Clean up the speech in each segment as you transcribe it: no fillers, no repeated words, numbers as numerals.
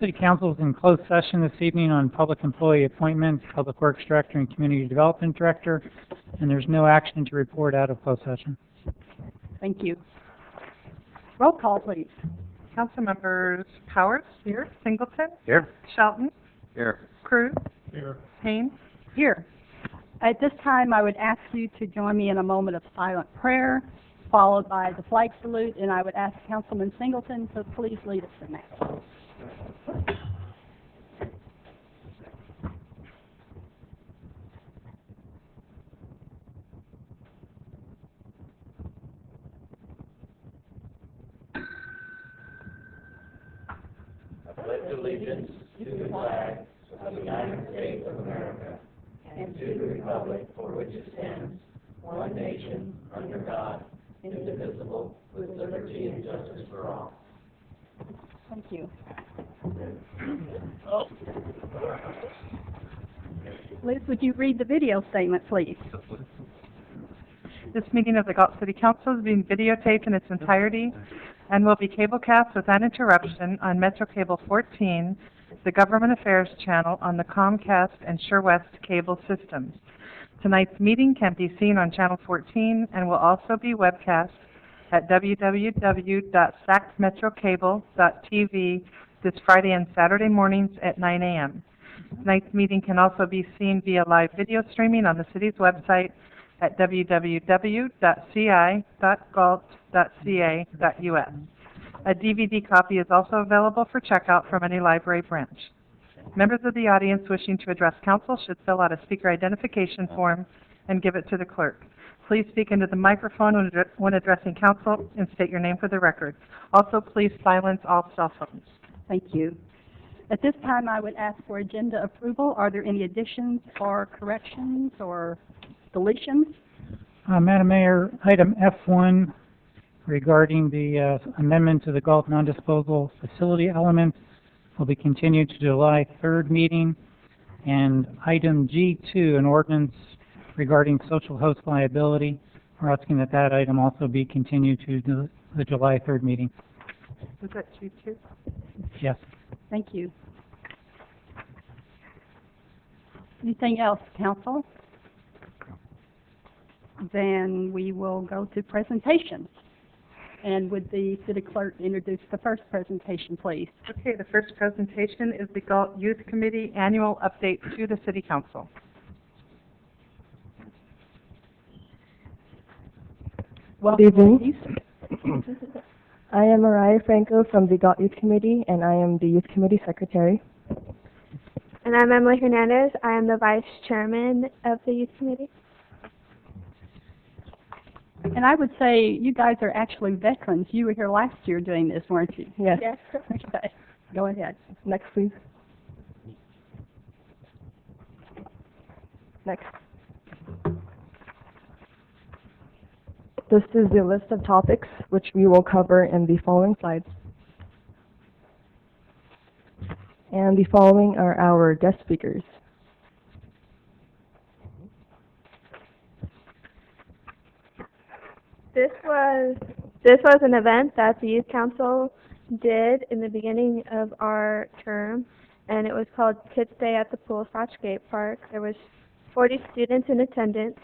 City Council is in closed session this evening on public employee appointments, Public Works Director and Community Development Director, and there's no action to report out of closed session. Thank you. Roll call, please. Council members Powers. Here. Singleton. Here. Shelton. Here. Cruz. Here. Haynes. Here. At this time, I would ask you to join me in a moment of silent prayer, followed by the flag salute, and I would ask Councilman Singleton to please lead us in that. I pledge allegiance to the flag of the United States of America and to the republic for which it stands, one nation, under God, indivisible, with liberty and justice for all. Thank you. Liz, would you read the video statement, please? This meeting of the Galt City Council is being videotaped in its entirety and will be cablecast without interruption on Metro Cable 14, the Government Affairs channel on the Comcast and SureWest cable systems. Tonight's meeting can be seen on Channel 14 and will also be webcast at www.sacmetrocable.tv this Friday and Saturday mornings at 9 a.m. Tonight's meeting can also be seen via live video streaming on the city's website at www.ci.galt.ca.us. A DVD copy is also available for checkout from any library branch. Members of the audience wishing to address council should fill out a speaker identification form and give it to the clerk. Please speak into the microphone when addressing council and state your name for the record. Also, please silence all cell phones. Thank you. At this time, I would ask for agenda approval. Are there any additions or corrections or deletions? Madam Mayor, item F1 regarding the amendment to the Galt non-disposal facility elements will be continued to July 3rd meeting. And item G2, an ordinance regarding social host liability, we're asking that that item also be continued to the July 3rd meeting. Was that G2? Yes. Thank you. Anything else, council? Then we will go to presentations. And would the city clerk introduce the first presentation, please? Okay, the first presentation is the Galt Youth Committee Annual Update to the City Council. Good evening. I am Mariah Franco from the Galt Youth Committee, and I am the Youth Committee Secretary. And I'm Emily Hernandez. I am the Vice Chairman of the Youth Committee. And I would say you guys are actually veterans. You were here last year doing this, weren't you? Yes. Yes. Okay. Go ahead. Next, please. Next. This is the list of topics which we will cover in the following slides. And the following are our guest speakers. This was an event that the Youth Council did in the beginning of our term, and it was called Kids Day at the Pool/Skate Park. There was 40 students in attendance.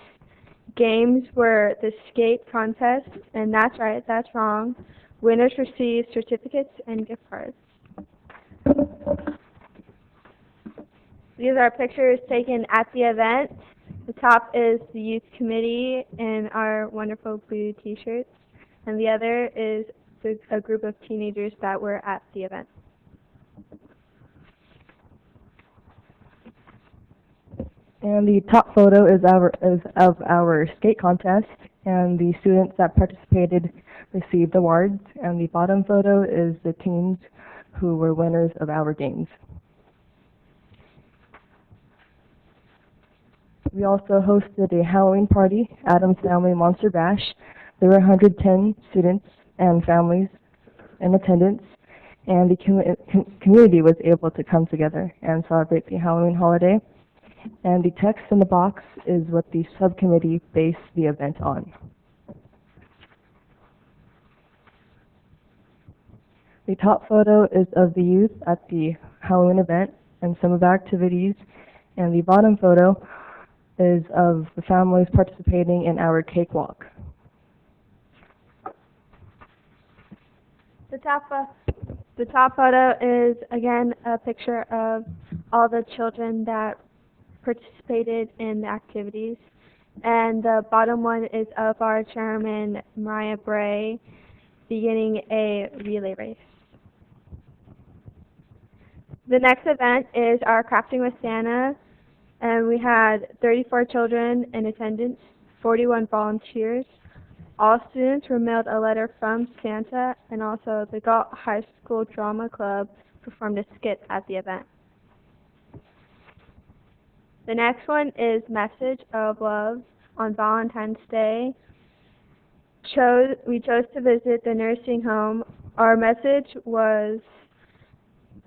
Games were the skate contest, and that's right, that's wrong. Winners received certificates and gift cards. These are pictures taken at the event. The top is the Youth Committee in our wonderful blue t-shirts, and the other is a group of teenagers that were at the event. And the top photo is of our skate contest, and the students that participated received awards. And the bottom photo is the teens who were winners of our games. We also hosted a Halloween party, Adam's Family Monster Bash. There were 110 students and families in attendance, and the community was able to come together and celebrate the Halloween holiday. And the text in the box is what the subcommittee based the event on. The top photo is of the youth at the Halloween event and some of the activities, and the bottom photo is of the families participating in our cakewalk. The top photo is again a picture of all the children that participated in the activities, and the bottom one is of our chairman Mariah Bray beginning a relay race. The next event is our Crafting with Santa, and we had 34 children in attendance, 41 volunteers. All students were mailed a letter from Santa, and also the Galt High School Drama Club performed a skit at the event. The next one is Message of Love on Valentine's Day. We chose to visit the nursing home. Our message was,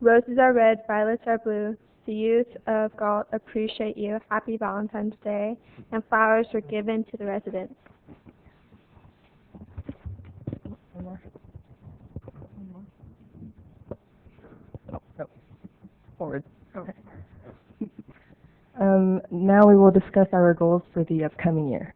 "Roses are red, violets are blue. The youth of Galt appreciate you. Happy Valentine's Day." And flowers were given to the residents. Forward. Now we will discuss our goals for the upcoming year.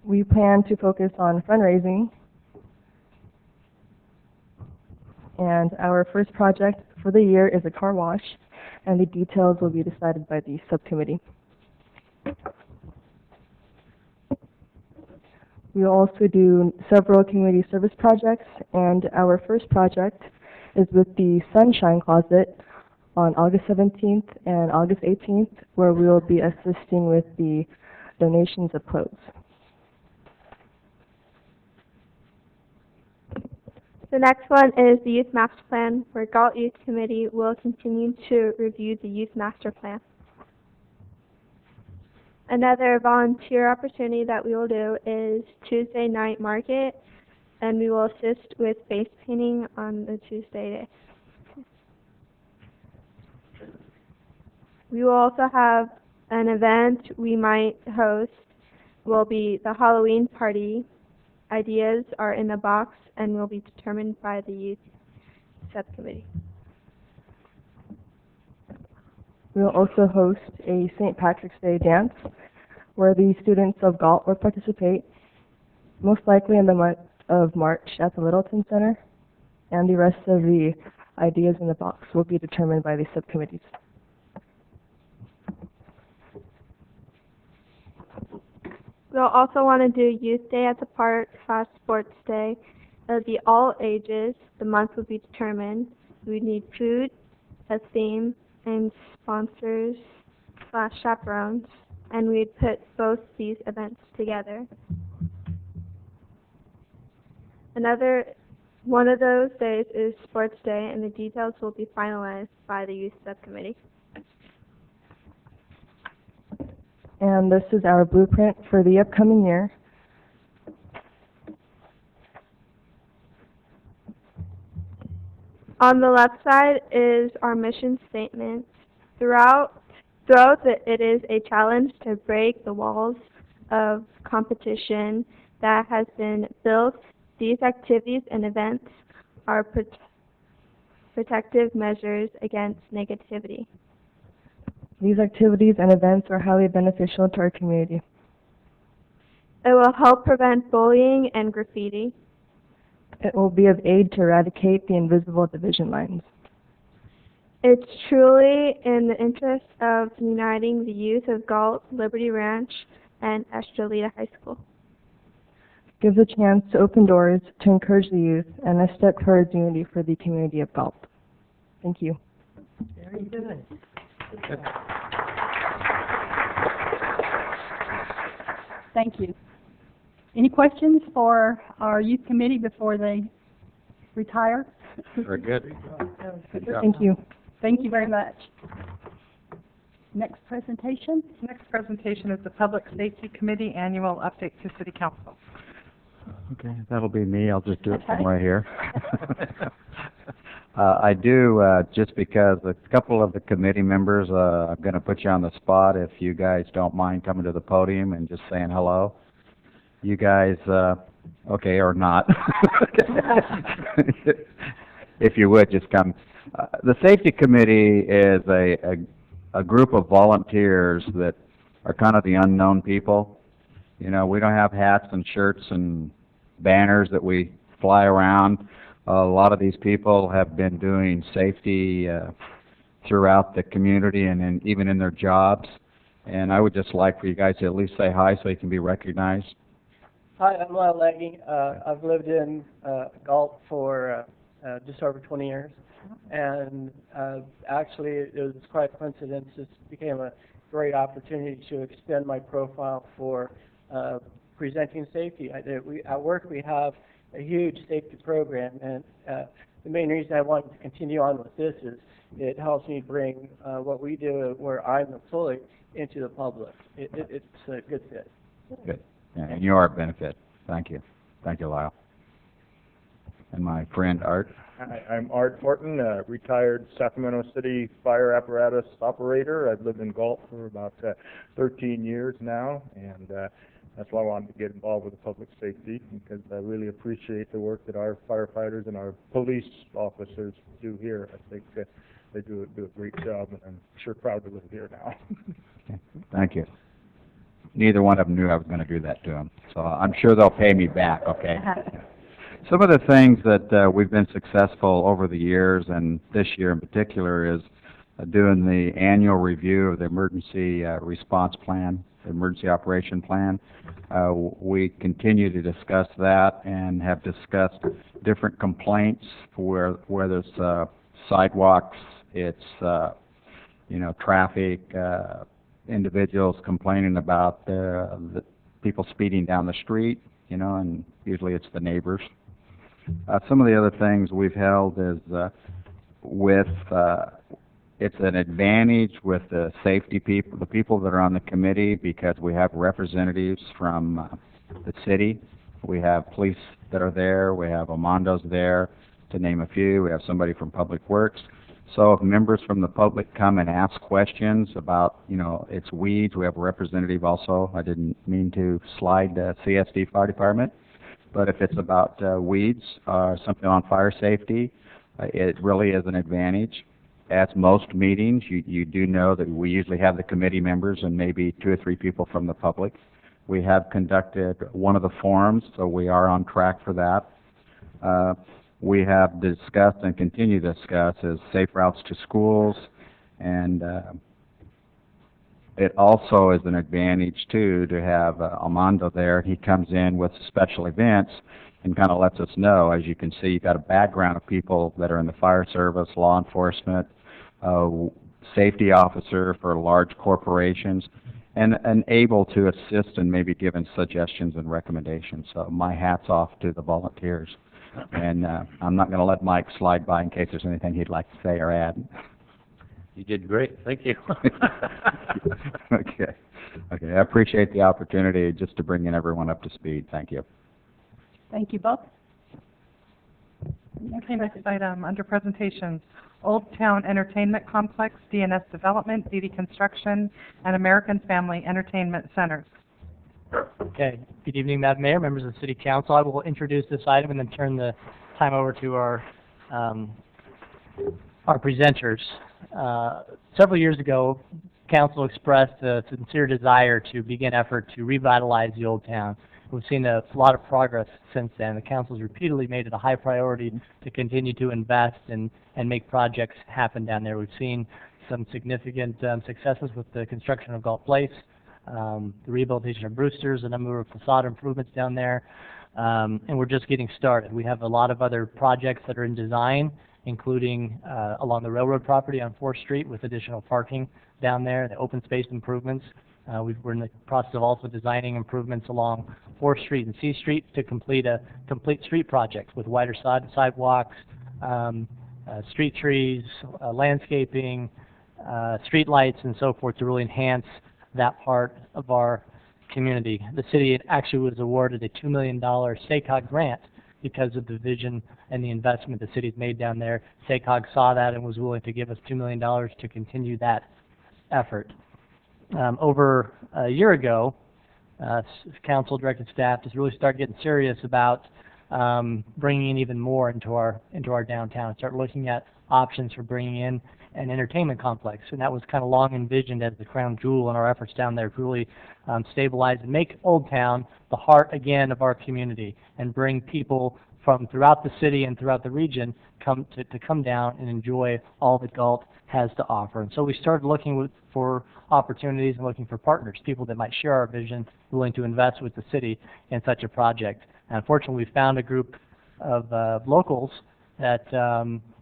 We plan to focus on fundraising, and our first project for the year is a car wash, and the details will be decided by the subcommittee. We will also do several community service projects, and our first project is with the Sunshine Closet on August 17th and August 18th, where we will be assisting with the donations of clothes. The next one is the Youth Master Plan, where Galt Youth Committee will continue to review the Youth Master Plan. Another volunteer opportunity that we will do is Tuesday night market, and we will assist with face painting on the Tuesday day. We will also have an event we might host, will be the Halloween party. Ideas are in the box and will be determined by the youth subcommittee. We will also host a St. Patrick's Day dance, where the students of Galt will participate, most likely in the month of March at the Littleton Center, and the rest of the ideas in the box will be determined by the subcommittees. We'll also want to do Youth Day at the Park / Sports Day. It'll be all ages. The month will be determined. We need food, a theme, and sponsors / chaperones. And we'd put both these events together. Another one of those days is Sports Day, and the details will be finalized by the Youth Subcommittee. And this is our blueprint for the upcoming year. On the left side is our mission statement. Throughout it is a challenge to break the walls of competition that has been built. These activities and events are protective measures against negativity. These activities and events are highly beneficial to our community. It will help prevent bullying and graffiti. It will be of aid to eradicate the invisible division lines. It's truly in the interest of uniting the youth of Galt, Liberty Ranch, and Estrelita High School. Gives a chance to open doors, to encourage the youth, and a step towards unity for the community of Galt. Thank you. Very good. Thank you. Any questions for our youth committee before they retire? Very good. Thank you. Thank you very much. Next presentation? Next presentation is the Public Safety Committee Annual Update to City Council. Okay, that'll be me. I'll just do it from right here. I do, just because a couple of the committee members, I'm going to put you on the spot if you guys don't mind coming to the podium and just saying hello. You guys, okay, or not. If you would, just come. The safety committee is a group of volunteers that are kind of the unknown people. You know, we don't have hats and shirts and banners that we fly around. A lot of these people have been doing safety throughout the community and even in their jobs. And I would just like for you guys to at least say hi so you can be recognized. Hi, I'm Lyle Leggy. I've lived in Galt for just over 20 years. And actually, it was quite a coincidence. This became a great opportunity to extend my profile for presenting safety. At work, we have a huge safety program, and the main reason I wanted to continue on with this is it helps me bring what we do where I'm employed into the public. It's a good fit. Good. Yeah, and you are a benefit. Thank you. Thank you, Lyle. And my friend Art. Hi, I'm Art Horton, a retired Sacramento City fire apparatus operator. I've lived in Galt for about 13 years now, and that's why I wanted to get involved with the public safety, because I really appreciate the work that our firefighters and our police officers do here. I think they do a great job, and I'm sure proud to live here now. Okay. Thank you. Neither one of them knew I was going to do that to them, so I'm sure they'll pay me back, okay? Some of the things that we've been successful over the years, and this year in particular, is doing the annual review of the emergency response plan, the emergency operation plan. We continue to discuss that and have discussed different complaints for whether it's sidewalks, it's traffic, individuals complaining about the people speeding down the street, and usually it's the neighbors. Some of the other things we've held is it's an advantage with the safety people, the people that are on the committee, because we have representatives from the city. We have police that are there. We have Amondos there, to name a few. We have somebody from Public Works. So if members from the public come and ask questions about, it's weeds, we have a representative also. I didn't mean to slide CSD Fire Department. But if it's about weeds or something on fire safety, it really is an advantage. At most meetings, you do know that we usually have the committee members and maybe 2 or 3 people from the public. We have conducted one of the forums, so we are on track for that. We have discussed and continue to discuss is safe routes to schools, and it also is an advantage, too, to have Armando there. He comes in with special events and kind of lets us know. As you can see, you've got a background of people that are in the fire service, law enforcement, safety officer for large corporations, and able to assist and maybe giving suggestions and recommendations. So my hat's off to the volunteers. And I'm not going to let Mike slide by in case there's anything he'd like to say or add. You did great. Thank you. Okay. I appreciate the opportunity just to bring in everyone up to speed. Thank you. Thank you both. Okay, next item, under presentations, Old Town Entertainment Complex, DNS Development, DD Construction, and American Family Entertainment Centers. Okay. Good evening, Madam Mayor, members of the City Council. I will introduce this item and then turn the time over to our presenters. Several years ago, Council expressed a sincere desire to begin effort to revitalize the Old Town. We've seen a lot of progress since then. The Council's repeatedly made it a high priority to continue to invest and make projects happen down there. We've seen some significant successes with the construction of Galt Place, the rehabilitation of Brewster's, a number of facade improvements down there, and we're just getting started. We have a lot of other projects that are in design, including along the railroad property on 4th Street with additional parking down there, the open space improvements. We're in the process of also designing improvements along 4th Street and C Street to complete a complete street project with wider sidewalks, street trees, landscaping, street lights, and so forth to really enhance that part of our community. The city actually was awarded a $2 million SACOG grant because of the vision and the investment the city's made down there. SACOG saw that and was willing to give us $2 million to continue that effort. Over a year ago, council directed staff just really started getting serious about bringing in even more into our downtown, start looking at options for bringing in an entertainment complex, and that was kind of long envisioned as the crown jewel in our efforts down there to really stabilize and make Old Town the heart again of our community and bring people from throughout the city and throughout the region to come down and enjoy all that Galt has to offer. And so we started looking for opportunities and looking for partners, people that might share our vision, willing to invest with the city in such a project. And unfortunately, we found a group of locals that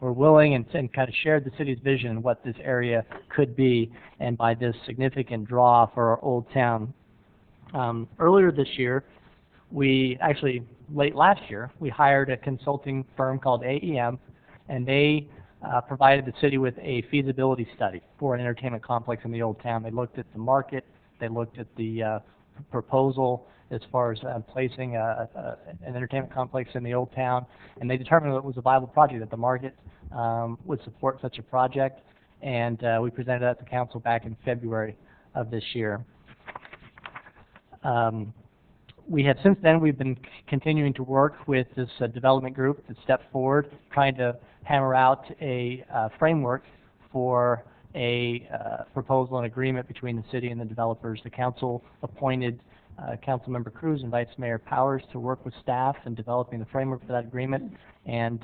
were willing and kind of shared the city's vision and what this area could be, and by this significant draw for our Old Town. Earlier this year, late last year, we hired a consulting firm called AEM, and they provided the city with a feasibility study for an entertainment complex in the Old Town. They looked at the market, they looked at the proposal as far as placing an entertainment complex in the Old Town, and they determined that it was a viable project, that the market would support such a project, and we presented that to council back in February of this year. We have since then, we've been continuing to work with this development group that stepped forward, trying to hammer out a framework for a proposal and agreement between the city and the developers. The council appointed Councilmember Cruz and Vice Mayor Powers to work with staff in developing the framework for that agreement, and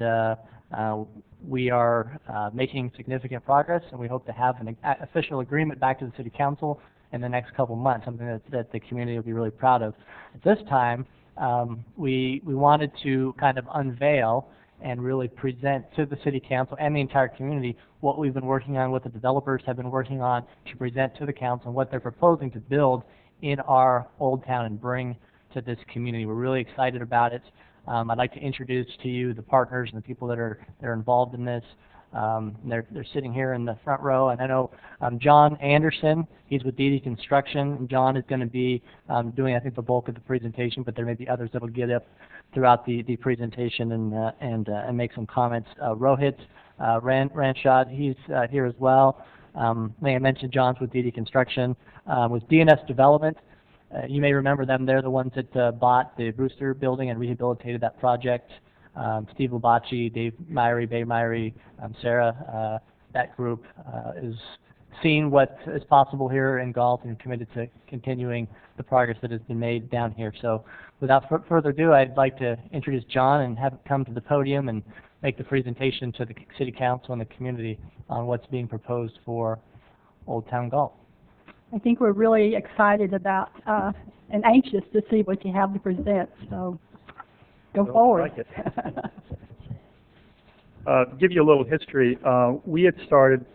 we are making significant progress, and we hope to have an official agreement back to the City Council in the next couple months, something that the community will be really proud of. At this time, we wanted to kind of unveil and really present to the City Council and the entire community what we've been working on, what the developers have been working on to present to the council, and what they're proposing to build in our Old Town and bring to this community. We're really excited about it. I'd like to introduce to you the partners and the people that are involved in this. They're sitting here in the front row, and I know John Anderson, he's with DD Construction. John is going to be doing, I think, the bulk of the presentation, but there may be others that will get up throughout the presentation and make some comments. Rohit Ranchad, he's here as well. Like I mentioned, John's with DD Construction. With DNS Development, you may remember them. They're the ones that bought the Brewster building and rehabilitated that project. Steve Labachi, Dave Myrie, Bay Myrie, Sarah, that group is seeing what is possible here in Galt and committed to continuing the progress that has been made down here. So without further ado, I'd like to introduce John and have him come to the podium and make the presentation to the City Council and the community on what's being proposed for Old Town Galt. I think we're really excited about and anxious to see what you have to present, so go forward. Like it. Give you a little history. We had started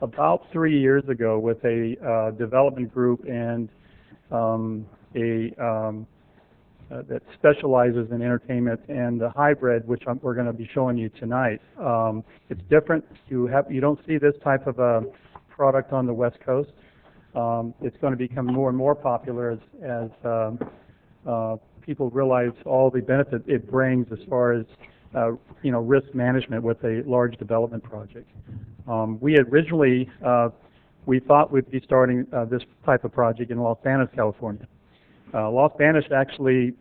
about 3 years ago with a development group and that specializes in entertainment and the hybrid, which we're going to be showing you tonight. It's different. You don't see this type of a product on the West Coast. It's going to become more and more popular as people realize all the benefit it brings as far as risk management with a large development project. We originally we thought we'd be starting this type of project in Los Banos, California. Los Banos actually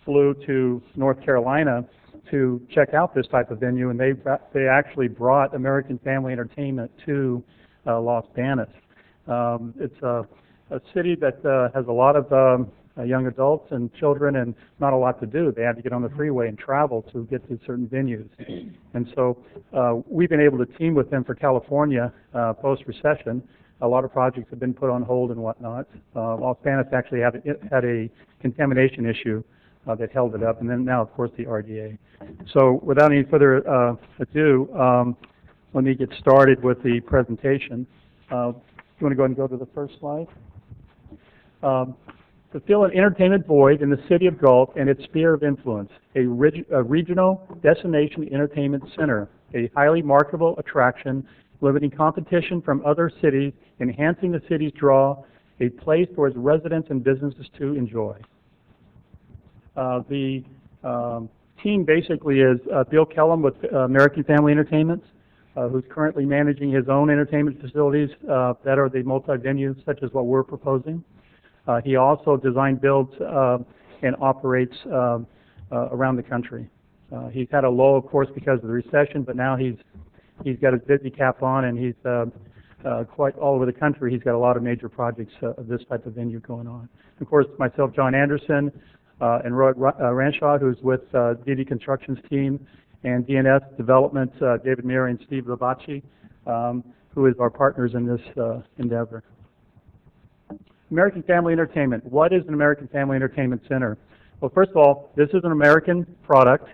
flew to North Carolina to check out this type of venue, and they actually brought American Family Entertainment to Los Banos. It's a city that has a lot of young adults and children and not a lot to do. They have to get on the freeway and travel to get to certain venues. And so we've been able to team with them for California post-recession. A lot of projects have been put on hold and whatnot. Los Banos actually had a contamination issue that held it up, and then now, of course, the RDA. So without any further ado, let me get started with the presentation. You want to go ahead and go to the first slide? To fill an entertainment void in the city of Galt and its sphere of influence, a regional destination entertainment center, a highly marketable attraction, limiting competition from other cities, enhancing the city's draw, a place for its residents and businesses to enjoy. The team basically is Bill Kellum with American Family Entertainment, who's currently managing his own entertainment facilities that are the multi-venues such as what we're proposing. He also design, builds, and operates around the country. He's had a lull, of course, because of the recession, but now he's got his busy cap on, and he's quite all over the country. He's got a lot of major projects of this type of venue going on. Of course, myself, John Anderson, and Roy Ranshaw, who's with DD Construction's team, and DNS Development, David Meary and Steve Labacci, who is our partners in this endeavor. American Family Entertainment. What is an American Family Entertainment Center? Well, first of all, this is an American product.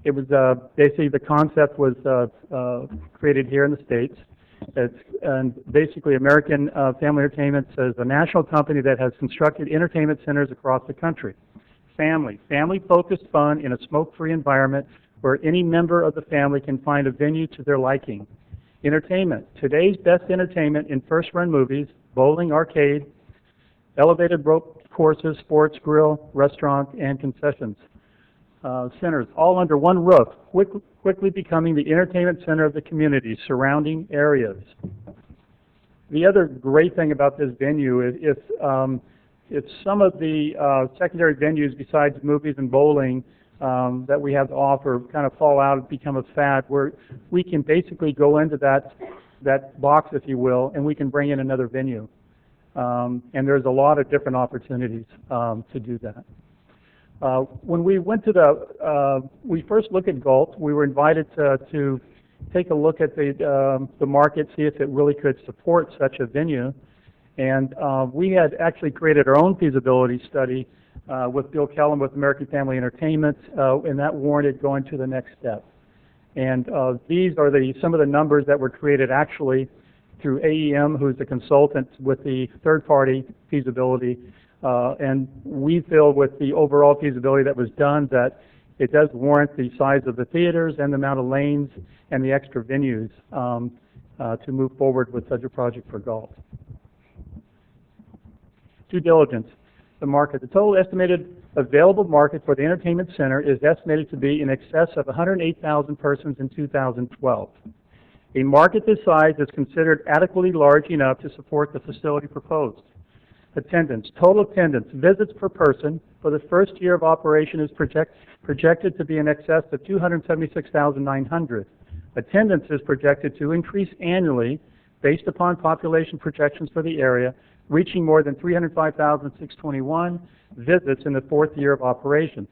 It was basically the concept was created here in the States. And basically, American Family Entertainment is a national company that has constructed entertainment centers across the country. Family-focused fun in a smoke-free environment where any member of the family can find a venue to their liking. Entertainment. Today's best entertainment in first-run movies, bowling, arcade, elevated rope courses, sports, grill, restaurant, and concessions. Centers, all under one roof, quickly becoming the entertainment center of the community, surrounding areas. The other great thing about this venue is it's some of the secondary venues besides movies and bowling that we have to offer kind of fall out and become a fad, where we can basically go into that box, if you will, and we can bring in another venue. And there's a lot of different opportunities to do that. When we went to we first looked at Galt, we were invited to take a look at the market, see if it really could support such a venue. And we had actually created our own feasibility study with Bill Kellum with American Family Entertainment, and that warranted going to the next step. And these are some of the numbers that were created actually through AEM, who's the consultant with the third-party feasibility. And we feel with the overall feasibility that was done that it does warrant the size of the theaters and the amount of lanes and the extra venues to move forward with such a project for Galt. Due diligence. The market. The total estimated available market for the entertainment center is estimated to be in excess of 108,000 persons in 2012. A market this size is considered adequately large enough to support the facility proposed. Attendance. Total attendance, visits per person for the first year of operation is projected to be in excess of 276,900. Attendance is projected to increase annually based upon population projections for the area, reaching more than 305,621 visits in the fourth year of operation.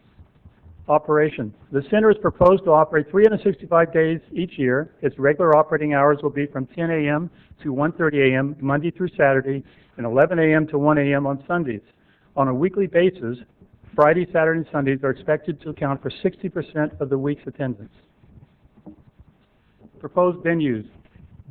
The center is proposed to operate 365 days each year. Its regular operating hours will be from 10 a.m. to 1:30 a.m. Monday through Saturday, and 11 a.m. to 1 a.m. on Sundays. On a weekly basis, Friday, Saturday, and Sundays are expected to account for 60% of the week's attendance. Proposed venues.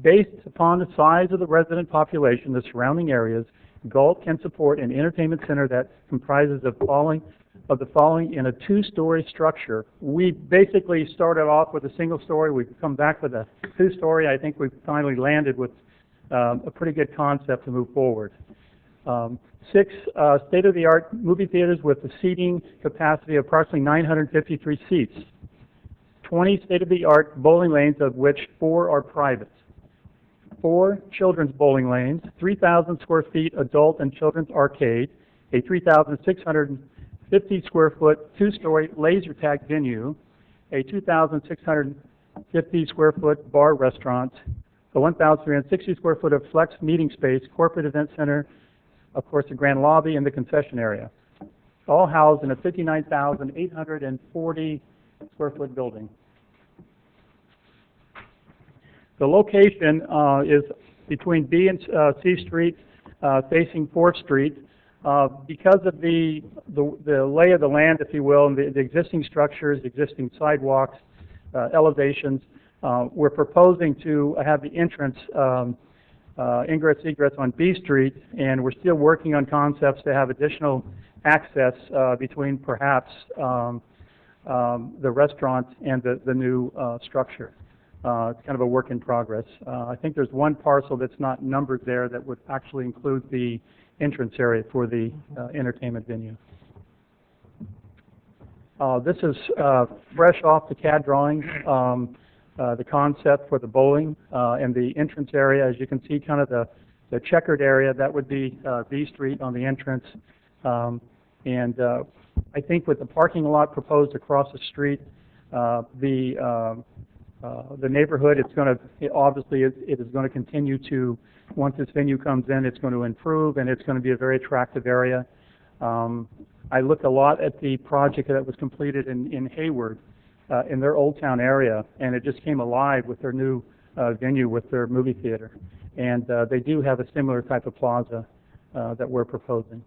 Based upon the size of the resident population, the surrounding areas, Galt can support an entertainment center that comprises of the following in a two-story structure. We basically started off with a single story. We've come back with a two-story. I think we've finally landed with a pretty good concept to move forward. 6 state-of-the-art movie theaters with a seating capacity of approximately 953 seats. 20 state-of-the-art bowling lanes, of which 4 are private. 4 children's bowling lanes, 3,000 square feet adult and children's arcade, a 3,650 square foot two-story laser tag venue, a 2,650 square foot bar restaurant, a 1,360 square foot of flex meeting space, corporate event center, of course the grand lobby and the concession area, all housed in a 59,840 square foot building. The location is between B and C Street, facing 4th Street. Because of the lay of the land, if you will, and the existing structures, existing sidewalks, elevations, we're proposing to have the entrance ingress egress on B Street, and we're still working on concepts to have additional access between perhaps the restaurant and the new structure. It's kind of a work in progress. I think there's one parcel that's not numbered there that would actually include the entrance area for the entertainment venue. This is fresh off the CAD drawing, the concept for the bowling and the entrance area. As you can see, kind of the checkered area, that would be B Street on the entrance. I think with the parking lot proposed across the street, the neighborhood, it's going to, obviously it is going to continue to, once this venue comes in, it's going to improve and it's going to be a very attractive area. I looked a lot at the project that was completed in Hayward, in their Old Town area, and it just came alive with their new venue with their movie theater. And they do have a similar type of plaza that we're proposing.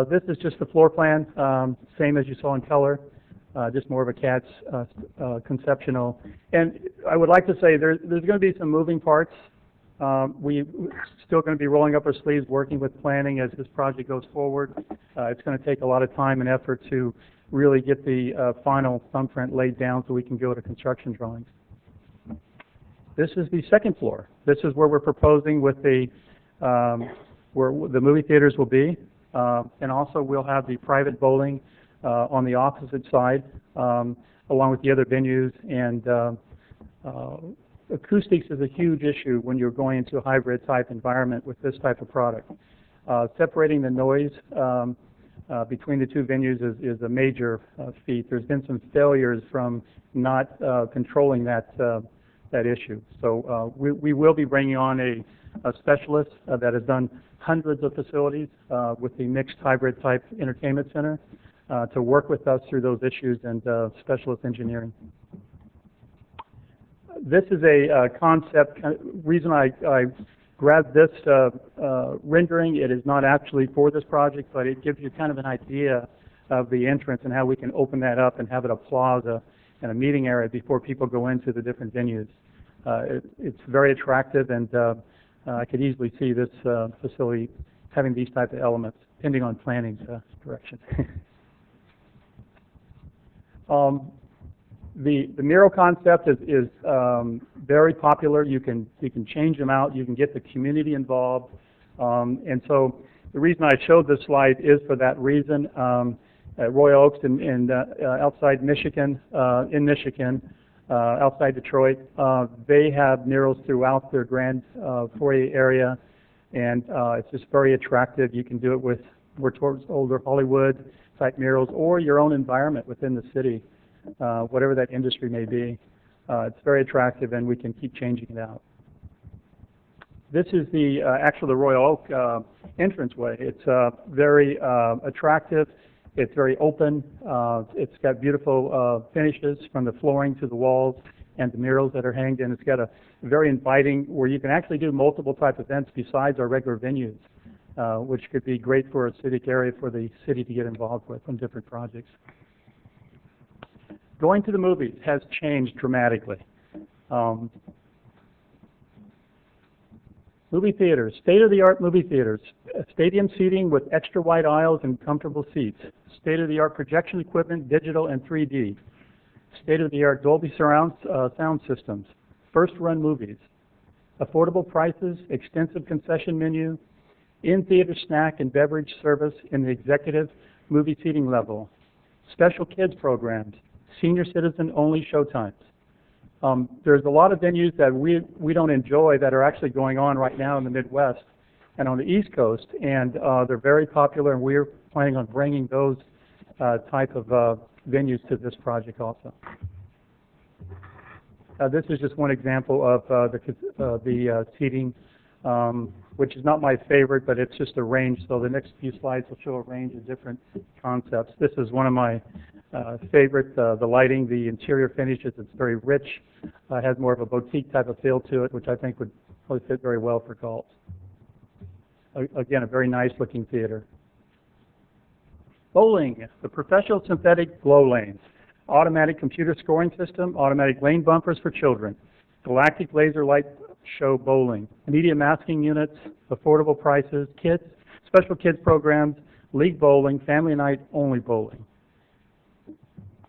This is just the floor plan, same as you saw in color, just more of a CAD's conceptual. And I would like to say there's going to be some moving parts. We're still going to be rolling up our sleeves, working with planning as this project goes forward. It's going to take a lot of time and effort to really get the final thumbprint laid down so we can go to construction drawings. This is the second floor. This is where we're proposing with the where the movie theaters will be, and also we'll have the private bowling on the opposite side, along with the other venues. And acoustics is a huge issue when you're going into a hybrid type environment with this type of product. Separating the noise between the two venues is a major feat. There's been some failures from not controlling that issue. So we will be bringing on a specialist that has done hundreds of facilities with the mixed hybrid type entertainment center to work with us through those issues and specialist engineering. This is a concept. Reason I grabbed this rendering, it is not actually for this project, but it gives you kind of an idea of the entrance and how we can open that up and have it a plaza and a meeting area before people go into the different venues. It's very attractive, and I could easily see this facility having these type of elements, depending on planning direction. The mural concept is very popular. You can change them out. You can get the community involved, and so the reason I showed this slide is for that reason. At Royal Oaks and outside Michigan, outside Detroit, they have murals throughout their grand foyer area, and it's just very attractive. You can do it with more towards older Hollywood type murals or your own environment within the city. Whatever that industry may be. It's very attractive, and we can keep changing it out. This is the actual the Royal Oak entranceway. It's very attractive. It's very open. It's got beautiful finishes from the flooring to the walls and the murals that are hanged in. It's got a very inviting where you can actually do multiple type events besides our regular venues, which could be great for a civic area for the city to get involved with on different projects. Going to the movies has changed dramatically. Movie theaters, state-of-the-art movie theaters, stadium seating with extra wide aisles and comfortable seats, state-of-the-art projection equipment, digital and 3D, state-of-the-art Dolby Surround sound systems, first-run movies, affordable prices, extensive concession menu, in-theater snack and beverage service in the executive movie seating level, special kids programs, senior citizen only showtimes. There's a lot of venues that we don't enjoy that are actually going on right now in the Midwest and on the East Coast, and they're very popular, and we're planning on bringing those type of venues to this project also. This is just one example of the seating, which is not my favorite, but it's just a range. So the next few slides will show a range of different concepts. This is one of my favorite, the lighting, the interior finishes. It's very rich, has more of a boutique type of feel to it, which I think would probably fit very well for Galt. Again, a very nice looking theater. Bowling, the professional synthetic glow lanes, automatic computer scoring system, automatic lane bumpers for children, galactic laser light show bowling, media masking units, affordable prices, kids, special kids programs, league bowling, family night only bowling.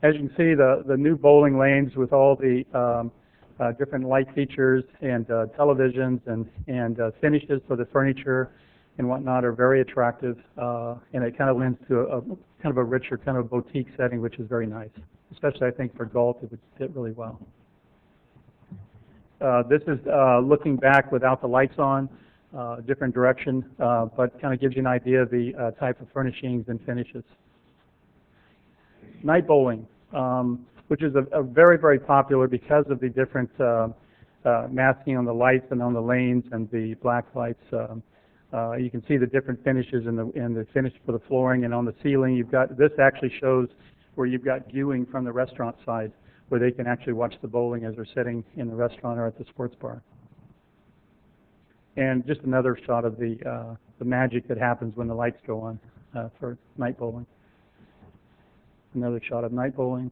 As you can see, the new bowling lanes with all the different light features and televisions and finishes for the furniture and whatnot are very attractive, and it kind of lends to a kind of a richer kind of boutique setting, which is very nice. Especially, I think, for Galt, it would fit really well. This is looking back without the lights on, different direction, but kind of gives you an idea of the type of furnishings and finishes. Night bowling, which is a very, very popular because of the different masking on the lights and on the lanes and the black lights. You can see the different finishes in the finish for the flooring and on the ceiling. You've got, this actually shows where you've got viewing from the restaurant side, where they can actually watch the bowling as they're sitting in the restaurant or at the sports bar. And just another shot of the magic that happens when the lights go on for night bowling. Another shot of night bowling.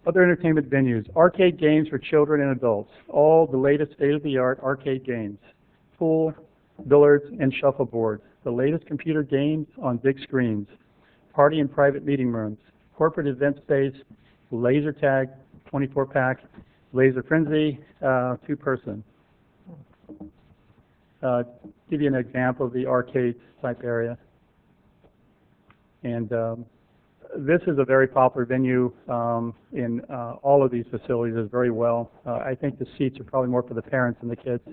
Other entertainment venues, arcade games for children and adults. All the latest state-of-the-art arcade games. Pool, billiards, and shuffleboard. The latest computer games on big screens. Party and private meeting rooms. Corporate event space, laser tag, 24-pack, laser frenzy, 2-person. Give you an example of the arcade type area. And this is a very popular venue in all of these facilities as very well. I think the seats are probably more for the parents than the kids.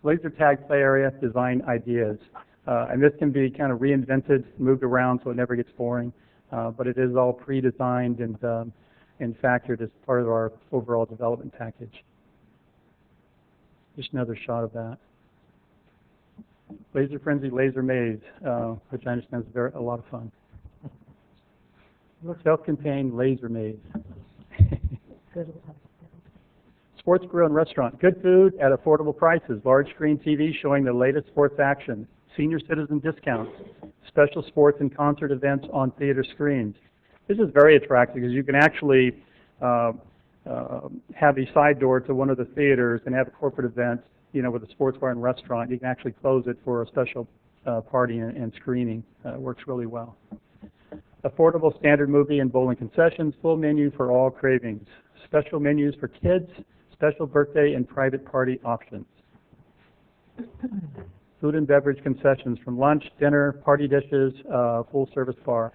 Laser tag play area, design ideas. And this can be kind of reinvented, moved around so it never gets boring. But it is all pre-designed and factored as part of our overall development package. Just another shot of that. Laser Frenzy, Laser Maze, which I understand is a lot of fun. Self-contained laser maze. Sports grill and restaurant. Good food at affordable prices. Large screen TV showing the latest sports action. Senior citizen discounts. Special sports and concert events on theater screens. This is very attractive because you can actually have a side door to one of the theaters and have a corporate event, you know, with a sports bar and restaurant. You can actually close it for a special party and screening. It works really well. Affordable standard movie and bowling concessions, full menu for all cravings. Special menus for kids, special birthday and private party options. Food and beverage concessions from lunch, dinner, party dishes, full service bar.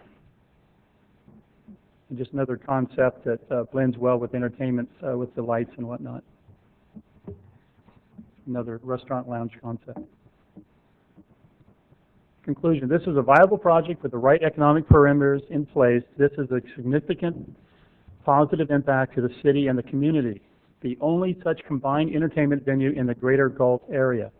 And just another concept that blends well with entertainment with the lights and whatnot. Another restaurant lounge concept. Conclusion, this is a viable project with the right economic parameters in place. This is a significant positive impact to the city and the community. The only such combined entertainment venue in the greater Galt area.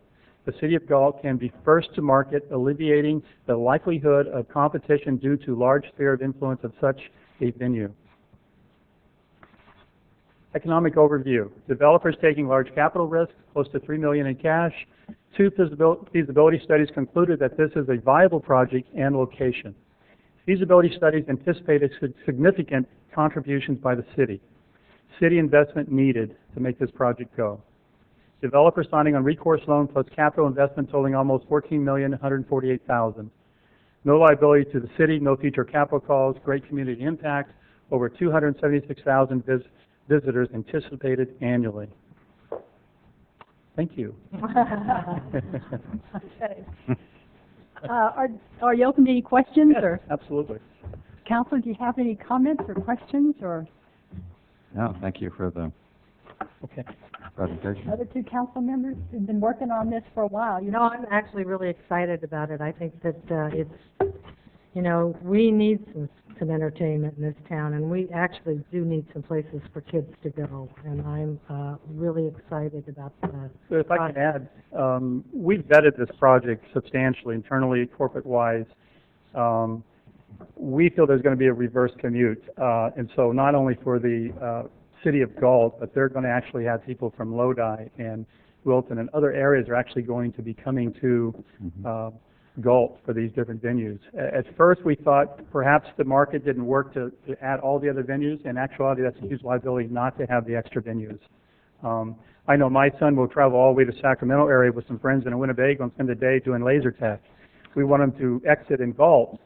The city of Galt can be first to market, alleviating the likelihood of competition due to large sphere of influence of such a venue. Economic overview. Developers taking large capital risks, close to $3 million in cash. 2 feasibility studies concluded that this is a viable project and location. Feasibility studies anticipated significant contributions by the city. City investment needed to make this project go. Developer signing on recourse loan plus capital investment totaling almost $14,148,000. No liability to the city, no future capital calls, great community impact, over 276,000 visitors anticipated annually. Thank you. Okay. Are you open to any questions? Yes, or absolutely. Council, do you have any comments or questions? Or No, thank you for the Okay. presentation. other 2 council members who've been working on this for a while? You No, I'm actually really excited about it. I think that it's, you know, we need some entertainment in this town, and we actually do need some places for kids to go. And I'm really excited about the So if I can add, we've vetted this project substantially, internally, corporate-wise. We feel there's going to be a reverse commute, and so not only for the city of Galt, but they're going to actually have people from Lodi and Wilton and other areas are actually going to be coming to Galt for these different venues. At first, we thought perhaps the market didn't work to add all the other venues. In actuality, that's a huge liability not to have the extra venues. I know my son will travel all the way to Sacramento area with some friends in Winnebago and spend a day doing laser tag. We want them to exit in Galt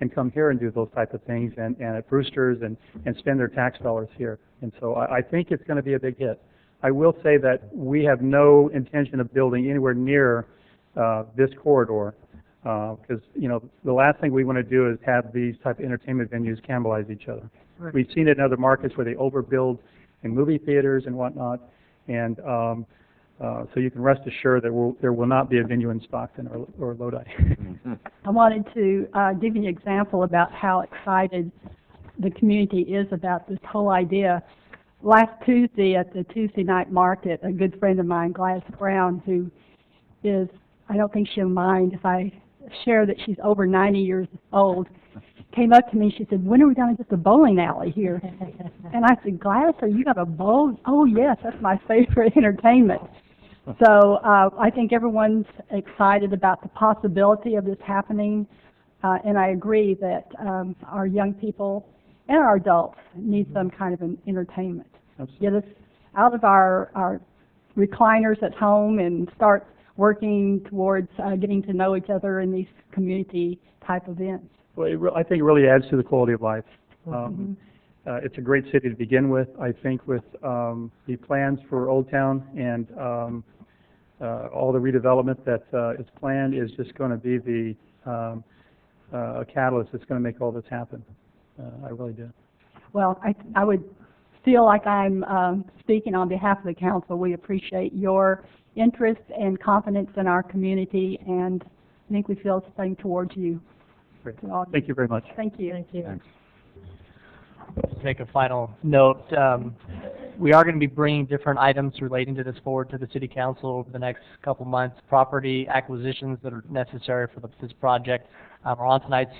and come here and do those type of things and at Brewster's and spend their tax dollars here. And so I think it's going to be a big hit. I will say that we have no intention of building anywhere near this corridor, because the last thing we want to do is have these type of entertainment venues cannibalize each other. Right. We've seen it in other markets where they overbuild in movie theaters and whatnot, and so you can rest assured that there will not be a venue in Stockton or Lodi. I wanted to give you an example about how excited the community is about this whole idea. Last Tuesday at the Tuesday night market, a good friend of mine, Gladys Brown, who is, I don't think she'll mind if I share that she's over 90 years old, came up to me. She said, "When are we going to get the bowling alley here?" And I said, "Gladys, are you going to bowl?" "Oh yes, that's my favorite entertainment." So I think everyone's excited about the possibility of this happening, and I agree that our young people and our adults need some kind of an entertainment. Absolutely. Get us out of our recliners at home and start working towards getting to know each other in these community type events. Well, I think it really adds to the quality of life. It's a great city to begin with. I think with the plans for Old Town and all the redevelopment that is planned is just going to be the a catalyst that's going to make all this happen. I really do. Well, I would feel like I'm speaking on behalf of the council. We appreciate your interest and confidence in our community, and I think we feel the same towards you. Great. So Thank you very much. Thank you. Thank you. Thanks. Just make a final note. We are going to be bringing different items relating to this forward to the City Council over the next couple months. Property acquisitions that are necessary for this project are on tonight's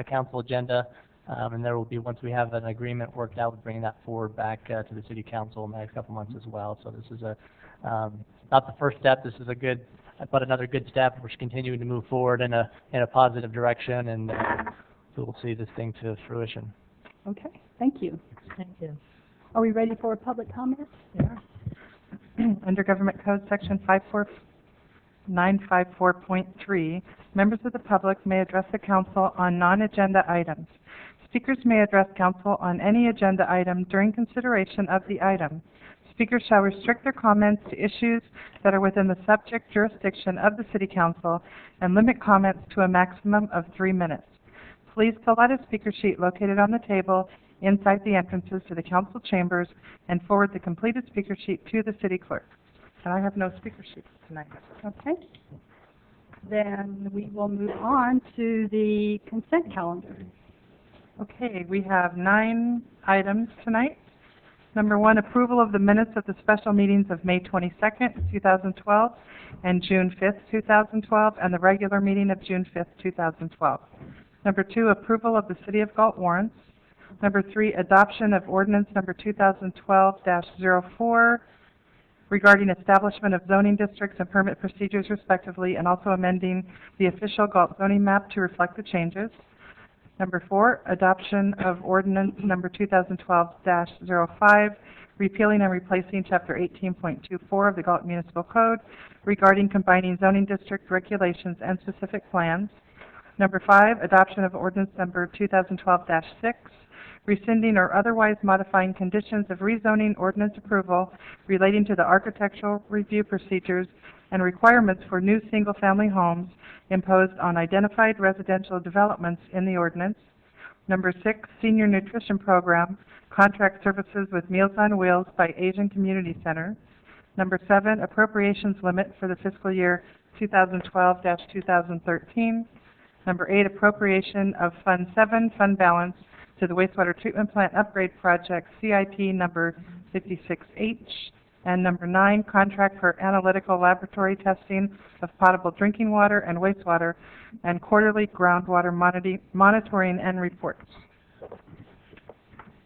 council agenda, and there will be, once we have an agreement worked out, we'll bring that forward back to the City Council in the next couple months as well. So this is not the first step. This is but another good step. We're continuing to move forward in a positive direction, and we'll see this thing to fruition. Okay, thank you. Thank you. Are we ready for public comment? Yeah. Under Government Code Section 954.3, members of the public may address the council on non-agenda items. Speakers may address council on any agenda item during consideration of the item. Speakers shall restrict their comments to issues that are within the subject jurisdiction of the City Council and limit comments to a maximum of 3 minutes. Please fill out a speaker sheet located on the table inside the entrances to the council chambers and forward the completed speaker sheet to the city clerk. And I have no speaker sheets tonight. Okay. Then we will move on to the consent calendar. Okay, we have 9 items tonight. Number 1, approval of the minutes of the special meetings of May 22nd, 2012 and June 5th, 2012, and the regular meeting of June 5th, 2012. Number 2, approval of the City of Galt warrants. Number 3, adoption of ordinance number 2012-04 regarding establishment of zoning districts and permit procedures respectively, and also amending the official Galt zoning map to reflect the changes. Number 4, adoption of ordinance number 2012-05 repealing and replacing chapter 18.24 of the Galt Municipal Code regarding combining zoning district regulations and specific plans. Number 5, adoption of ordinance number 2012-6, rescinding or otherwise modifying conditions of rezoning ordinance approval relating to the architectural review procedures and requirements for new single-family homes imposed on identified residential developments in the ordinance. Number 6, senior nutrition program, contract services with Meals on Wheels by Asian Community Center. Number 7, appropriations limit for the fiscal year 2012-2013. Number 8, appropriation of Fund 7, fund balance, to the wastewater treatment plant upgrade project, CIP number 56H. And number 9, contract for analytical laboratory testing of potable drinking water and wastewater, and quarterly groundwater monitoring and reports.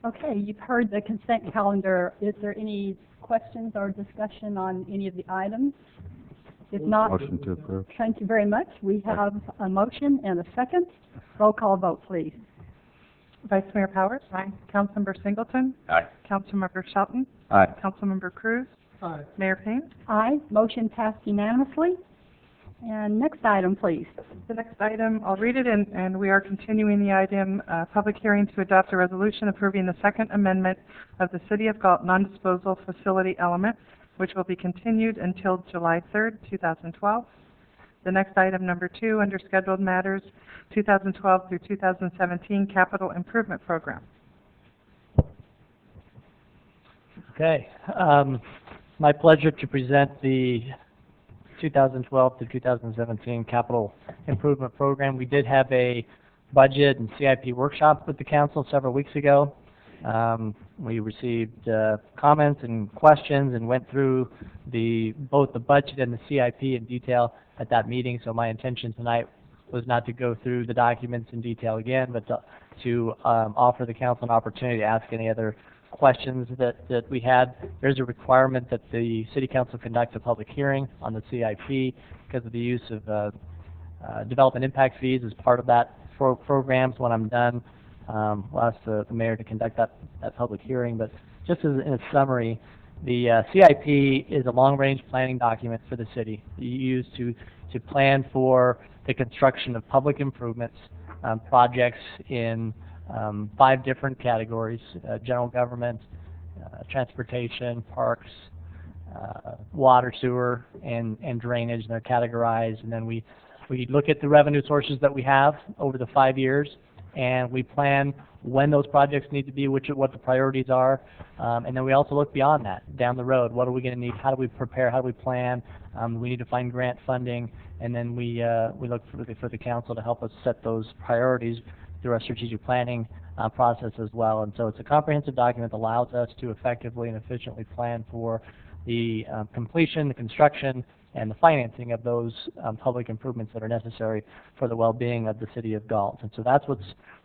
Okay, you've heard the consent calendar. Is there any questions or discussion on any of the items? If not, Motion to approve. thank you very much. We have a motion and a second. Roll call vote, please. Vice Mayor Powers? Aye. Councilmember Singleton? Aye. Councilmember Shelton? Aye. Councilmember Cruz? Aye. Mayor Payne? Aye. Motion passed unanimously. And And next item, please. The next item, I'll read it, and we are continuing the item, public hearing to adopt a resolution approving the Second Amendment of the City of Galt non-disposal facility element, which will be continued until July 3rd, 2012. The next item, number 2, under scheduled matters, 2012 through 2017 capital improvement program. Okay, my pleasure to present the 2012 to 2017 capital improvement program. We did have a budget and CIP workshop with the council several weeks ago. We received comments and questions and went through both the budget and the CIP in detail at that meeting. So my intention tonight was not to go through the documents in detail again, but to offer the council an opportunity to ask any other questions that we had. There's a requirement that the City Council conduct a public hearing on the CIP because of the use of development impact fees as part of that program. So when I'm done, we'll ask the mayor to conduct that public hearing. But just as in a summary, the CIP is a long-range planning document for the city that you use to plan for the construction of public improvements, projects in 5 different categories: general government, transportation, parks, water, sewer, and drainage. And they're categorized. And then we look at the revenue sources that we have over the 5 years, and we plan when those projects need to be, what the priorities are, and then we also look beyond that, down the road. What are we going to need? How do we prepare? How do we plan? We need to find grant funding, and then we look for the council to help us set those priorities through our strategic planning process as well. And so it's a comprehensive document that allows us to effectively and efficiently plan for the completion, the construction, and the financing of those public improvements that are necessary for the well-being of the city of Galt. And so that's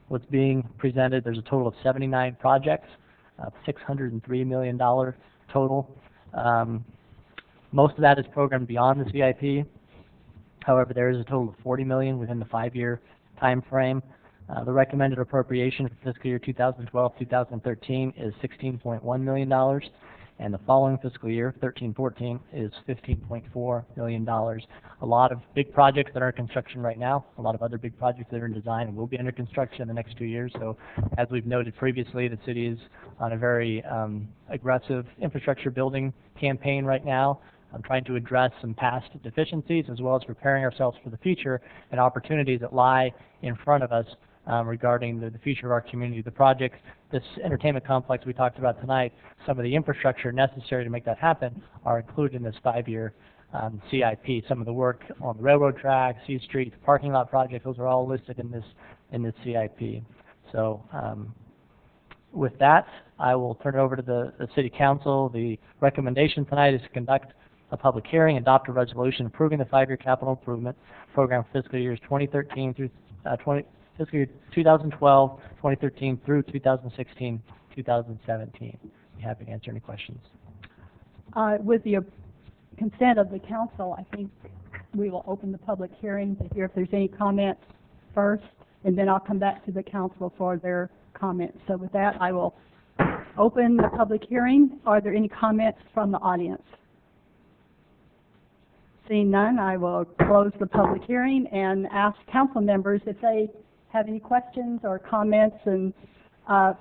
what's being presented. There's a total of 79 projects, $603 million total. Most of that is programmed beyond the CIP. However, there is a total of $40 million within the 5-year time frame. The recommended appropriation for fiscal year 2012-2013 is $16.1 million, and the following fiscal year, 13-14, is $15.4 million. A lot of big projects that are in construction right now, a lot of other big projects that are in design and will be under construction in the next 2 years. So as we've noted previously, the city is on a very aggressive infrastructure building campaign right now. I'm trying to address some past deficiencies as well as preparing ourselves for the future and opportunities that lie in front of us regarding the future of our community. The projects, this entertainment complex we talked about tonight, some of the infrastructure necessary to make that happen are included in this 5-year CIP. Some of the work on the railroad tracks, C Street, parking lot projects, those are all listed in this CIP. So with that, I will turn it over to the City Council. The recommendation tonight is to conduct a public hearing, adopt a resolution approving the 5-year capital improvement program for fiscal years 2013 through fiscal year 2012, 2013 through 2016, 2017. Be happy to answer any questions. With the consent of the council, I think we will open the public hearing to hear if there's any comments first, and then I'll come back to the council for their comments. So with that, I will open the public hearing. Are there any comments from the audience? Seeing none, I will close the public hearing and ask council members if they have any questions or comments. And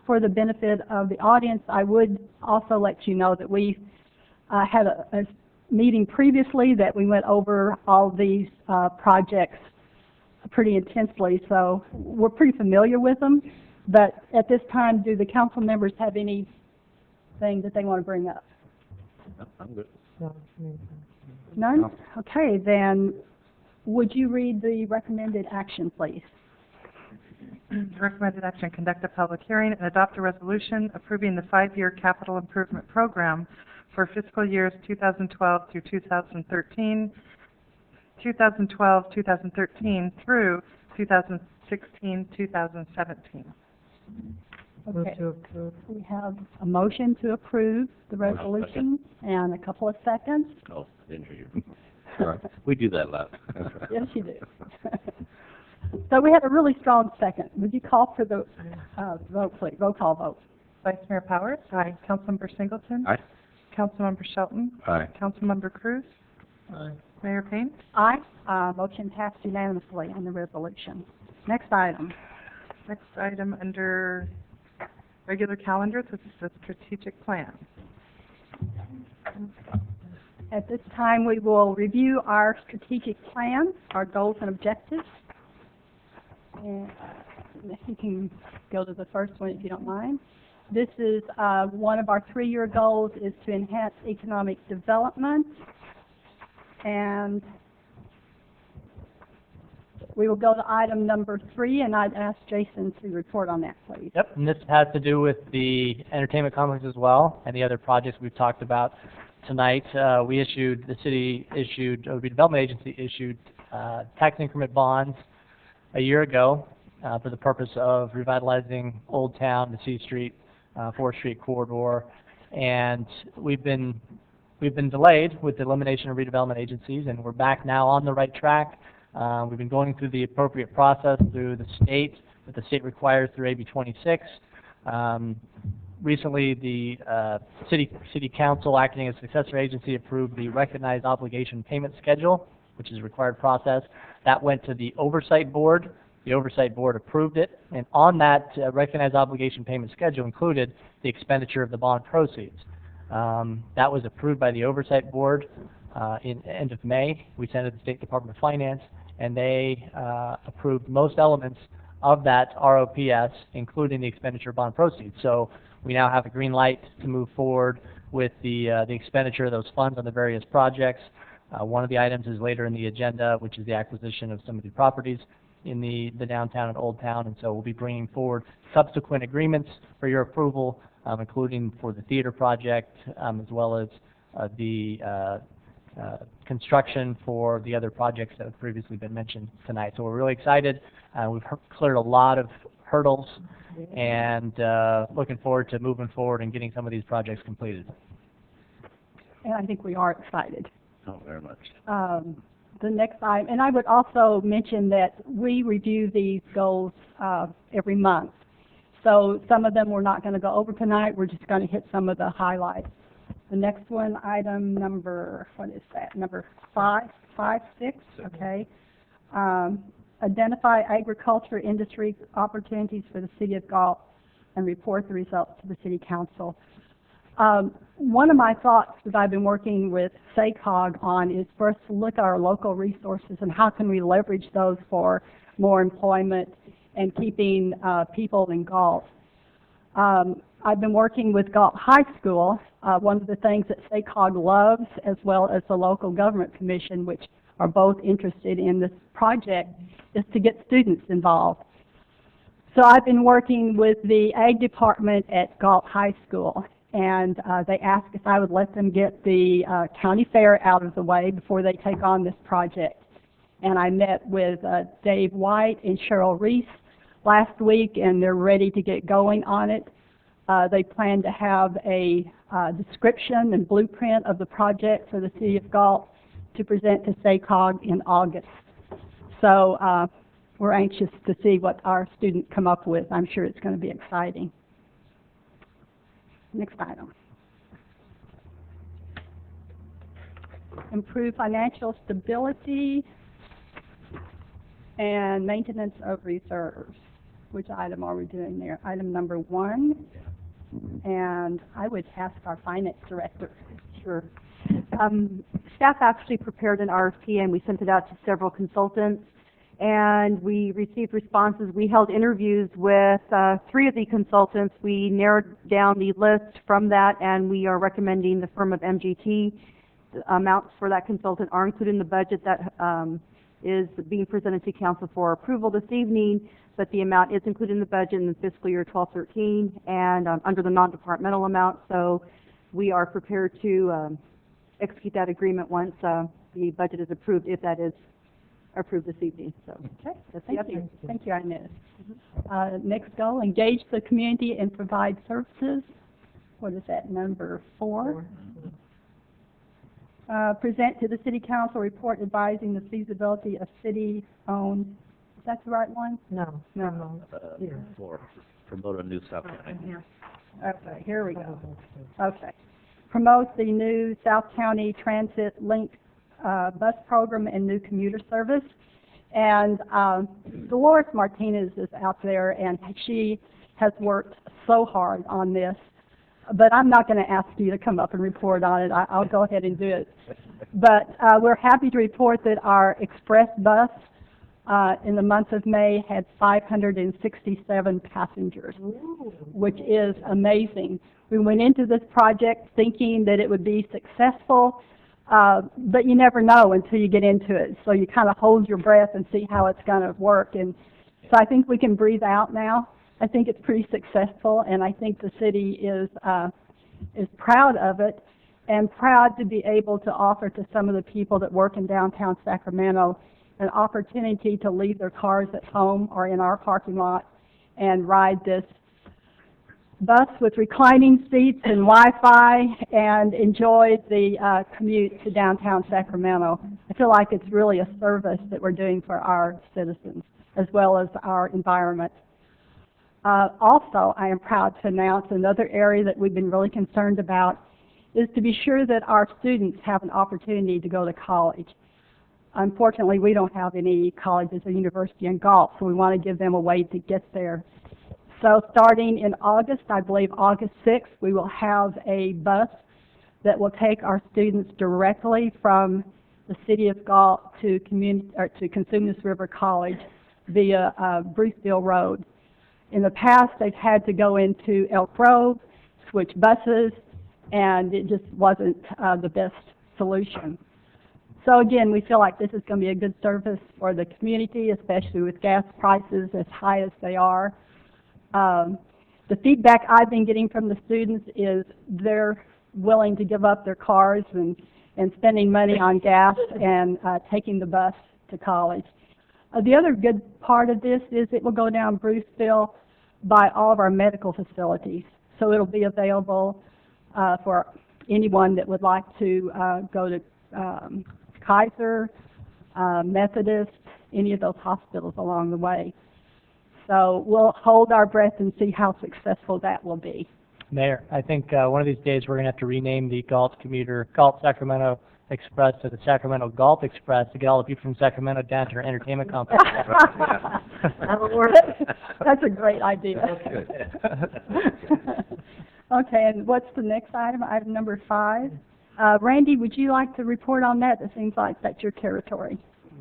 for the benefit of the audience, I would also let you know that we had a meeting previously that we went over all these projects pretty intensely, so we're pretty familiar with them. But at this time, do the council members have anything that they want to bring up? I'm good. None? No. Okay, then would you read the recommended action, please? Recommended action, conduct a public hearing and adopt a resolution approving the 5-year capital improvement program for fiscal years 2012 through 2013, 2012-2013 through 2016-2017. Move Okay. to approve. We have a motion to approve the resolution and a couple of seconds. Oh, I didn't hear you. Right. We do that loud. Yes, you do. So we had a really strong second. Would you call for the vote, please? Roll call vote. Vice Mayor Powers? Aye. Councilmember Singleton? Aye. Councilmember Shelton? Aye. Councilmember Cruz? Aye. Mayor Payne? Aye. Motion passed unanimously on the resolution. Next item. Next item under regular calendar, this is the strategic plan. At this time, we will review our strategic plan, our goals and objectives. And if you can go to the first one if you don't mind. This is one of our 3-year goals is to enhance economic development. And we will go to item number 3, and I'd ask Jason to report on that, please. Yep, and this has to do with the entertainment complex as well, and the other projects we've talked about tonight. The city issued, or the redevelopment agency issued tax increment bonds a year ago for the purpose of revitalizing Old Town, the C Street, 4th Street corridor, and we've been delayed with the elimination of redevelopment agencies, and we're back now on the right track. We've been going through the appropriate process through the state, that the state requires through AB 26. Recently, the city council, acting as successor agency, approved the recognized obligation payment schedule, which is a required process. That went to the oversight board. The oversight board approved it, and on that recognized obligation payment schedule included the expenditure of the bond proceeds. That was approved by the oversight board in end of May. We sent it to the State Department of Finance, and they approved most elements of that ROPS, including the expenditure of bond proceeds. So we now have a green light to move forward with the expenditure of those funds on the various projects. One of the items is later in the agenda, which is the acquisition of some of the properties in the downtown and Old Town, and so we'll be bringing forward subsequent agreements for your approval, including for the theater project, as well as the construction for the other projects that have previously been mentioned tonight. So we're really excited. We've cleared a lot of hurdles, and looking forward to moving forward and getting some of these projects completed. And I think we are excited. Oh, very much. The next item, and I would also mention that we review these goals every month. So some of them we're not going to go over tonight. We're just going to hit some of the highlights. The next one, item number, what is that? Number 6, okay. Identify agriculture industry opportunities for the city of Galt and report the results to the city council. One of my thoughts that I've been working with SACOG on is for us to look at our local resources and how can we leverage those for more employment and keeping people in Galt. I've been working with Galt High School. One of the things that SACOG loves, as well as the local government commission, which are both interested in this project, is to get students involved. So I've been working with the ag department at Galt High School, and they asked if I would let them get the county fair out of the way before they take on this project. And I met with Dave White and Cheryl Reese last week, and they're ready to get going on it. They plan to have a description and blueprint of the project for the city of Galt to present to SACOG in August. So we're anxious to see what our students come up with. I'm sure it's going to be exciting. Next item. Improve financial stability and maintenance of reserves. Which item are we doing there? Item number 1. And I would ask our finance director. Sure. Staff actually prepared an RFP and we sent it out to several consultants, and we received responses. We held interviews with 3 of the consultants. We narrowed down the list from that, and we are recommending the firm of MGT. The amounts for that consultant are included in the budget that is being presented to council for approval this evening, but the amount is included in the budget in the fiscal year 12-13 and under the non-departmental amount. So we are prepared to execute that agreement once the budget is approved, if that is approved this evening. So, okay, so thank you. Thank you, Inez. Next goal, engage the community and provide services. What is that, number 4? Present to the city council report advising the feasibility of city-owned. Is that the right one? No. No. Here. For promote a new South County. Okay, here we go. Okay. Promote the new South County Transit Link bus program and new commuter service. And Dolores Martinez is out there, and she has worked so hard on this. But I'm not going to ask you to come up and report on it. I'll go ahead and do it. But we're happy to report that our express bus in the month of May had 567 passengers, which is amazing. We went into this project thinking that it would be successful, but you never know until you get into it. So you kind of hold your breath and see how it's going to work. And so I think we can breathe out now. I think it's pretty successful, and I think the city is proud of it and proud to be able to offer to some of the people that work in downtown Sacramento an opportunity to leave their cars at home or in our parking lot and ride this bus with reclining seats and Wi-Fi and enjoy the commute to downtown Sacramento. I feel like it's really a service that we're doing for our citizens as well as our environment. Also, I am proud to announce another area that we've been really concerned about is to be sure that our students have an opportunity to go to college. Unfortunately, we don't have any colleges or university in Galt, so we want to give them a way to get there. So starting in August, I believe August 6th, we will have a bus that will take our students directly from the city of Galt to Consumnes River College via Bruceville Road. In the past, they've had to go into Elk Grove, switch buses, and it just wasn't the best solution. So again, we feel like this is going to be a good service for the community, especially with gas prices as high as they are. The feedback I've been getting from the students is they're willing to give up their cars and spending money on gas and taking the bus to college. The other good part of this is it will go down Bruceville by all of our medical facilities. So it'll be available for anyone that would like to go to Kaiser, Methodist, any of those hospitals along the way. So we'll hold our breath and see how successful that will be. Mayor, I think one of these days we're going to have to rename the Galt Sacramento Express to the Sacramento Galt Express to get all the people from Sacramento down to our entertainment complex. That'll work. That's a great idea. Okay, and what's the next item? Item number 5. Randy, would you like to report on that? It seems like that's your territory.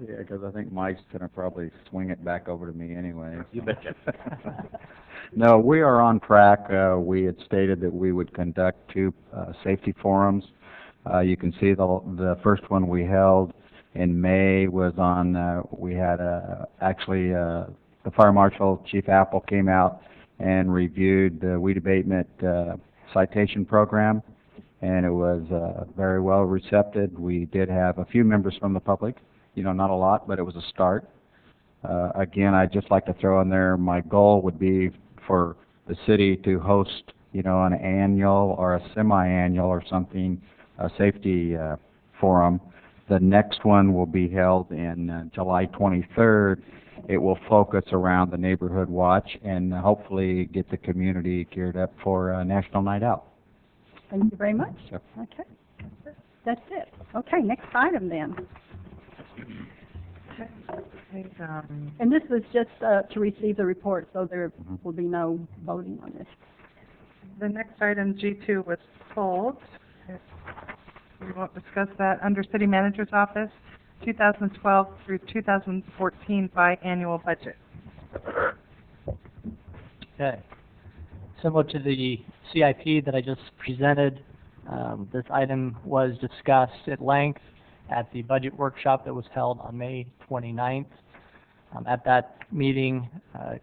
Yeah, because I think Mike's going to probably swing it back over to me anyway. You betcha. No, we are on track. We had stated that we would conduct 2 safety forums. You can see the first one we held in May was on, we had actually the Fire Marshal, Chief Apple, came out and reviewed the weed abatement citation program, and it was very well received. We did have a few members from the public, you know, not a lot, but it was a start. Again, I'd just like to throw in there, my goal would be for the city to host, you know, an annual or a semi-annual or something, a safety forum. The next one will be held in July 23rd. It will focus around the neighborhood watch and hopefully get the community geared up for National Night Out. Thank you very much. Sure. Okay, that's it. Okay, next item then. And this was just to receive the report, so there will be no voting on this. The next item, G2, was pulled. We won't discuss that. Under City Manager's Office, 2012 through 2014 biannual budget. Okay. Similar to the CIP that I just presented, this item was discussed at length at the budget workshop that was held on May 29th. At that meeting,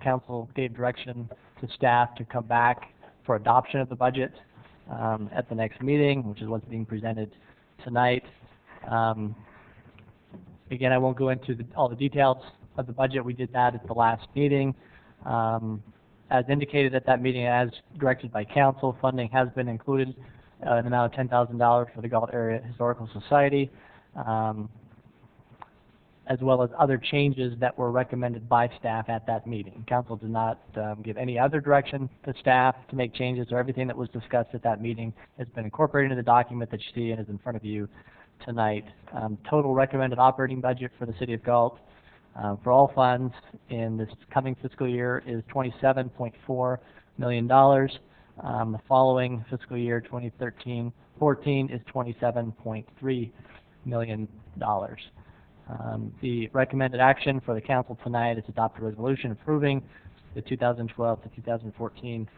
Council gave direction to staff to come back for adoption of the budget at the next meeting, which is what's being presented tonight. Again, I won't go into all the details of the budget. We did that at the last meeting. As indicated at that meeting, as directed by Council, funding has been included, an amount of $10,000 for the Galt Area Historical Society, as well as other changes that were recommended by staff at that meeting. Council did not give any other direction to staff to make changes, or everything that was discussed at that meeting has been incorporated into the document that you see and is in front of you tonight. Total recommended operating budget for the City of Galt for all funds in this coming fiscal year is $27.4 million. The following fiscal year, 2013-14, is $27.3 million. The recommended action for the council tonight is adopt a resolution approving the 2012 to 2014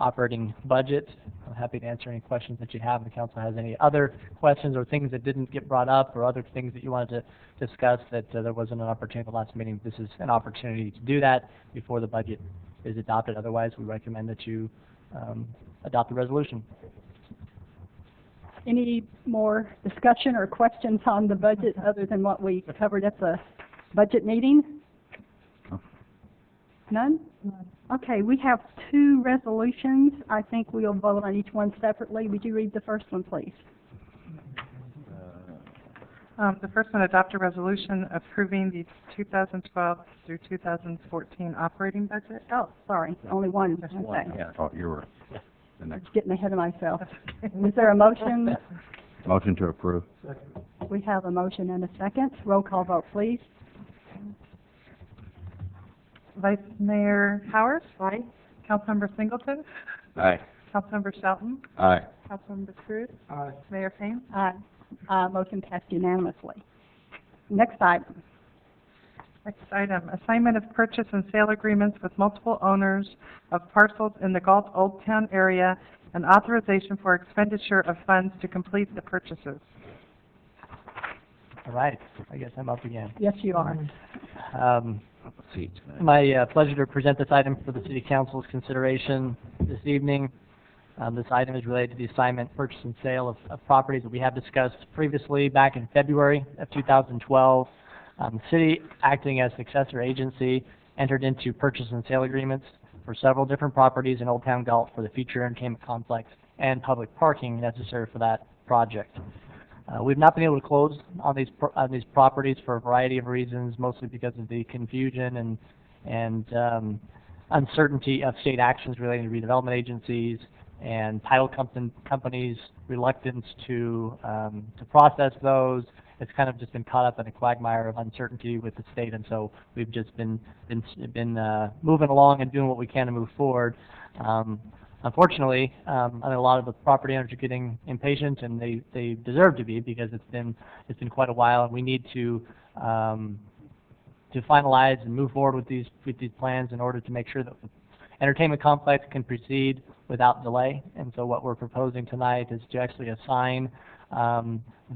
operating budget. I'm happy to answer any questions that you have. If the council has any other questions or things that didn't get brought up or other things that you wanted to discuss that there wasn't an opportunity at the last meeting, this is an opportunity to do that before the budget is adopted. Otherwise, we recommend that you adopt the resolution. Any more discussion or questions on the budget other than what we covered at the budget meeting? None? Okay, we have two resolutions. I think we'll vote on each one separately. Would you read the first one, please? The first one, adopt a resolution approving the 2012 through 2014 operating budget. Oh, sorry, only one. Just Okay. one, yeah. Oh, you were the next. Getting ahead of myself. Is there a motion? Motion to approve. We have a motion and a second. Roll call vote, please. Vice Mayor Howard? Aye. Councilmember Singleton? Aye. Councilmember Shelton? Aye. Councilmember Cruz? Aye. Mayor Payne? Aye. Motion passed unanimously. Next item. Next item, assignment of purchase and sale agreements with multiple owners of parcels in the Galt Old Town area and authorization for expenditure of funds to complete the purchases. All right, I guess I'm up again. Yes, you are. Seat. My pleasure to present this item for the City Council's consideration this evening. This item is related to the assignment, purchase, and sale of properties that we have discussed previously back in February of 2012. The city, acting as successor agency, entered into purchase and sale agreements for several different properties in Old Town Galt for the future entertainment complex and public parking necessary for that project. We've not been able to close on these properties for a variety of reasons, mostly because of the confusion and uncertainty of state actions relating to redevelopment agencies and title companies' reluctance to process those. It's kind of just been caught up in a quagmire of uncertainty with the state, and so we've just been moving along and doing what we can to move forward. Unfortunately, I think a lot of the property owners are getting impatient, and they deserve to be, because it's been quite a while, and we need to finalize and move forward with these plans in order to make sure that the entertainment complex can proceed without delay. And so what we're proposing tonight is to actually assign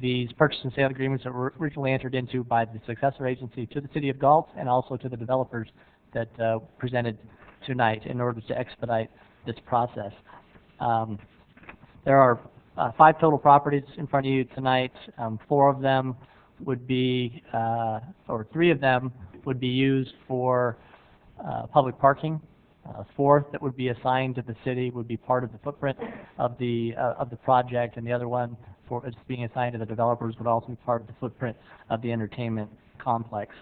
these purchase and sale agreements that were originally entered into by the successor agency to the City of Galt and also to the developers that presented tonight in order to expedite this process. There are 5 total properties in front of you tonight. 4 of them would be, or 3 of them would be used for public parking. 4th that would be assigned to the city would be part of the footprint of the project, and the other one is being assigned to the developers would also be part of the footprint of the entertainment complex.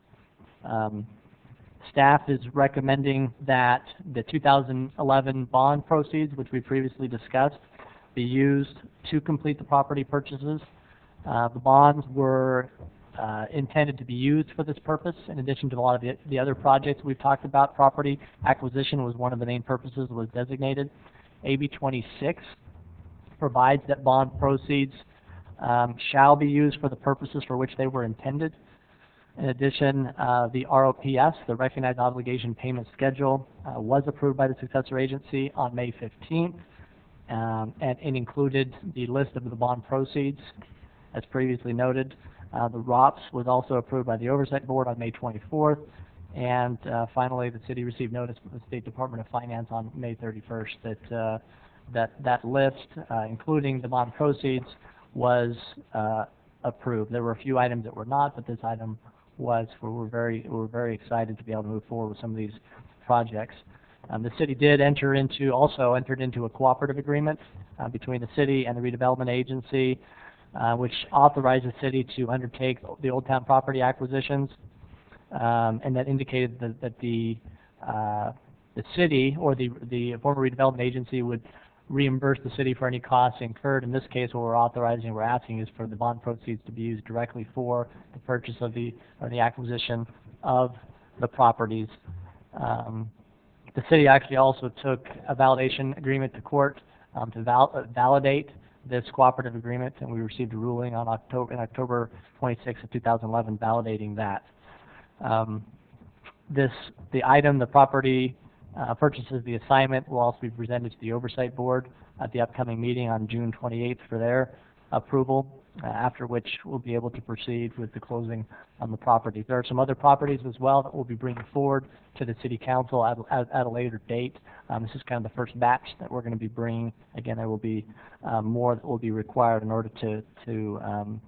Staff is recommending that the 2011 bond proceeds, which we previously discussed, be used to complete the property purchases. The bonds were intended to be used for this purpose. In addition to a lot of the other projects we've talked about, property acquisition was one of the main purposes that was designated. AB 26 provides that bond proceeds shall be used for the purposes for which they were intended. In addition, the ROPS, the Recognized Obligation Payment Schedule, was approved by the successor agency on May 15th, and it included the list of the bond proceeds, as previously noted. The ROPS was also approved by the Oversight Board on May 24th, and finally, the city received notice from the State Department of Finance on May 31st that list, including the bond proceeds, was approved. There were a few items that were not, but this item was. We're very excited to be able to move forward with some of these projects. The city did also entered into a cooperative agreement between the city and the redevelopment agency, which authorized the city to undertake the Old Town property acquisitions, and that indicated that the city or the former redevelopment agency would reimburse the city for any costs incurred. In this case, what we're asking is for the bond proceeds to be used directly for the purchase of or the acquisition of the properties. The city actually also took a validation agreement to court to validate this cooperative agreement, and we received a ruling on October 26th of 2011 validating that. The property purchases, the assignment will also be presented to the Oversight Board at the upcoming meeting on June 28th for their approval, after which we'll be able to proceed with the closing on the property. There are some other properties as well that we'll be bringing forward to the City Council at a later date. This is kind of the first batch that we're going to be bringing. Again, there will be more that will be required in order to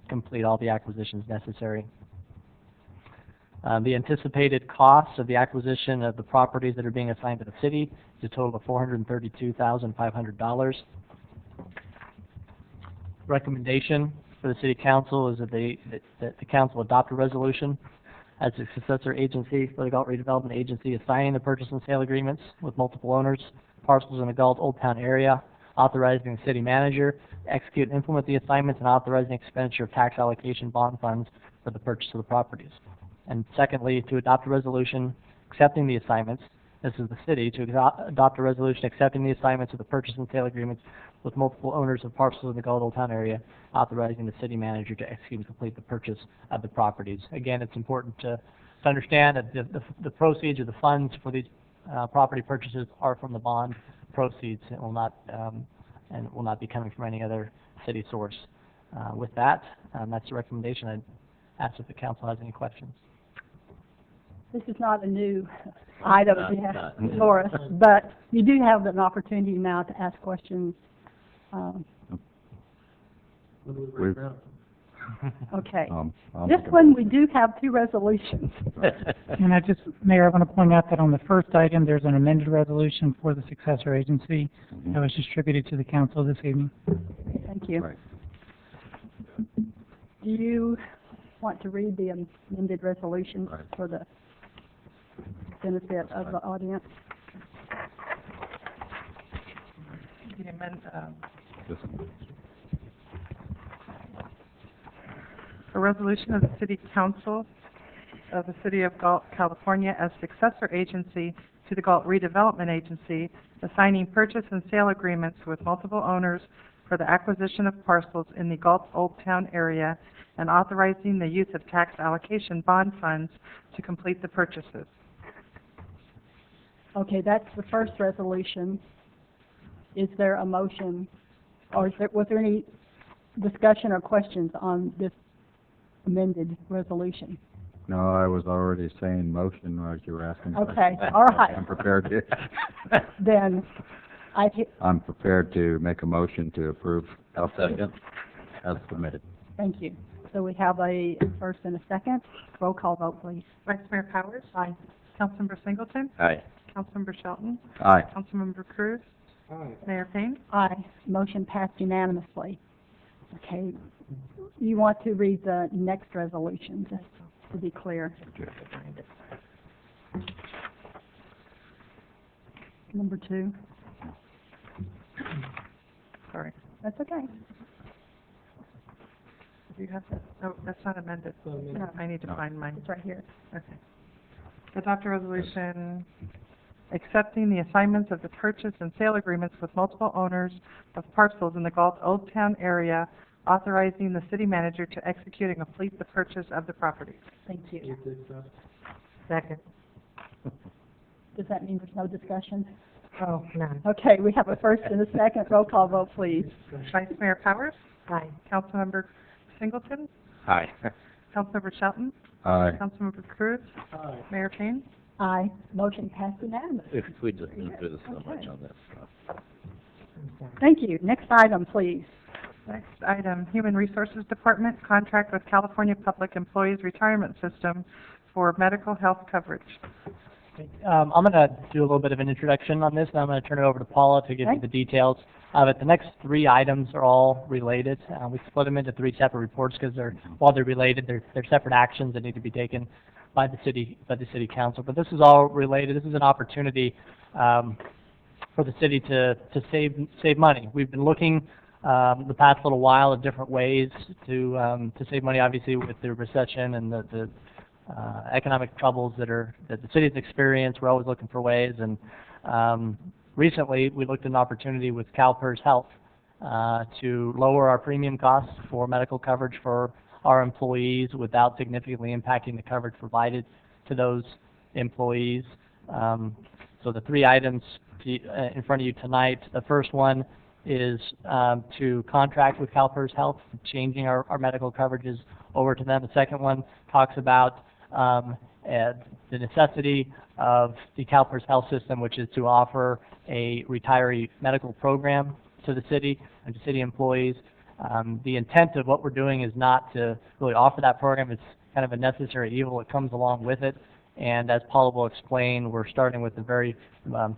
complete all the acquisitions necessary. The anticipated costs of the acquisition of the properties that are being assigned to the city is a total of $432,500. Recommendation for the City Council is that the Council adopt a resolution as a successor agency for the Galt Redevelopment Agency, assigning the purchase and sale agreements with multiple owners, parcels in the Galt Old Town area, authorizing the city manager to execute and implement the assignments, and authorizing expenditure of tax allocation bond funds for the purchase of the properties. And secondly, to adopt a resolution accepting the assignments. This is the city, to adopt a resolution accepting the assignments of the purchase and sale agreements with multiple owners of parcels in the Galt Old Town area, authorizing the city manager to execute and complete the purchase of the properties. Again, it's important to understand that the proceeds or the funds for these property purchases are from the bond proceeds and will not be coming from any other city source. With that, that's the recommendation. I'd ask if the council has any questions. This is not a new item for us, but you do have an opportunity now to ask questions. Okay. This one, we do have two resolutions. And Mayor, I want to point out that on the first item, there's an amended resolution for the successor agency that was distributed to the council this evening. Thank you. Right. Do you want to read the amended resolution for the benefit of the audience? The amend, a resolution of the City Council of the City of Galt, California as successor agency to the Galt Redevelopment Agency, assigning purchase and sale agreements with multiple owners for the acquisition of parcels in the Galt Old Town area and authorizing the use of tax allocation bond funds to complete the purchases. Okay, that's the first resolution. Is there a motion, or was there any discussion or questions on this amended resolution? No, I was already saying motion as you were asking. Okay, all right. I'm prepared to. Then, I'm prepared to make a motion to approve. I'll second. As submitted. Thank you. So we have a first and a second. Roll call vote, please. Vice Mayor Powers? Aye. Councilmember Singleton? Aye. Councilmember Shelton? Aye. Councilmember Cruz? Aye. Mayor Payne? Aye. Motion passed unanimously. Okay. You want to read the next resolution, just to be clear. Number 2. Sorry. That's okay. Do you have that? Oh, that's not amended. No. I need to find mine. It's right here. Okay. Adopt a resolution accepting the assignments of the purchase and sale agreements with multiple owners of parcels in the Galt Old Town area, authorizing the city manager to execute and complete the purchase of the properties. Thank you. Second. Does that mean there's no discussion? Oh, none. Okay, we have a first and a second. Roll call vote, please. Vice Mayor Powers? Aye. Councilmember Singleton? Aye. Councilmember Shelton? Aye. Councilmember Cruz? Aye. Mayor Payne? Aye. Motion passed unanimously. If we just move through this so much on this stuff. Thank you. Next item, please. Next item, Human Resources Department, contract with California Public Employees Retirement System for medical health coverage. I'm going to do a little bit of an introduction on this, and I'm going to turn it over to Paula to give you the details of it. The next 3 items are all related. We split them into 3 separate reports because while they're related, they're separate actions that need to be taken by the city council. But this is all related. This is an opportunity for for the city to save money. We've been looking the past little while at different ways to save money, obviously with the recession and the economic troubles that the city's experienced. We're always looking for ways, and recently we looked at an opportunity with CalPERS Health to lower our premium costs for medical coverage for our employees without significantly impacting the coverage provided to those employees. So the three items in front of you tonight, the first one is to contract with CalPERS Health, changing our medical coverages over to them. The second one talks about the necessity of the CalPERS Health system, which is to offer a retiree medical program to the city and to city employees. The intent of what we're doing is not to really offer that program. It's kind of a necessary evil that comes along with it. And as Paula will explain, we're starting with the very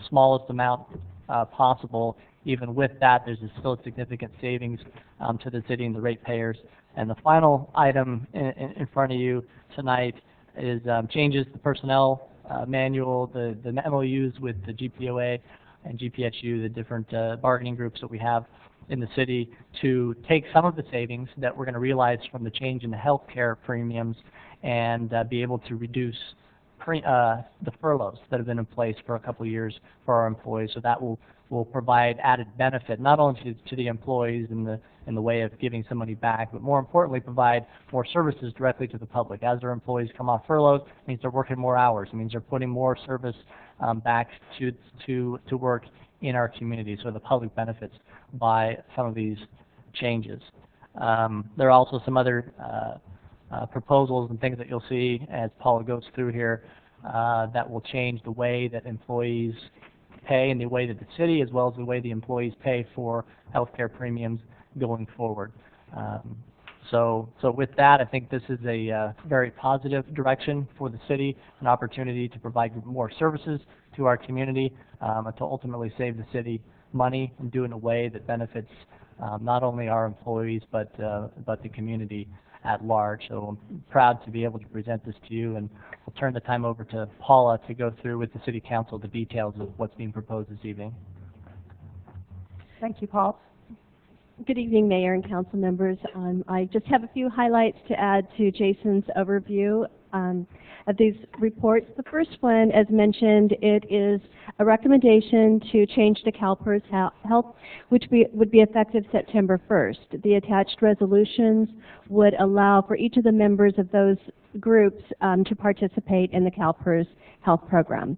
smallest amount possible. Even with that, there's still significant savings to the city and the ratepayers. And the final item in front of you tonight is changes to the personnel manual, the MOUs with the GPOA and GPHU, the different bargaining groups that we have in the city, to take some of the savings that we're going to realize from the change in the health care premiums and be able to reduce the furloughs that have been in place for a couple of years for our employees. So that will provide added benefit not only to the employees in the way of giving some money back, but more importantly provide more services directly to the public. As their employees come off furloughs, it means they're working more hours. It means they're putting more service back to work in our community. So the public benefits by some of these changes. There are also some other proposals and things that you'll see as Paula goes through here that will change the way that employees pay and the way that the city, as well as the way the employees pay for healthcare premiums going forward. So with that, I think this is a very positive direction for the city, an opportunity to provide more services to our community, and to ultimately save the city money and do it in a way that benefits not only our employees but the community at large. So I'm proud to be able to present this to you, and I'll turn the time over to Paula to go through with the City Council the details of what's being proposed this evening. Thank you, Paul. Good evening, Mayor and Council members. I just have a few highlights to add to Jason's overview of these reports. The first one, as mentioned, it is a recommendation to change to CalPERS Health, which would be effective September 1st. The attached resolutions would allow for each of the members of those groups to participate in the CalPERS Health program.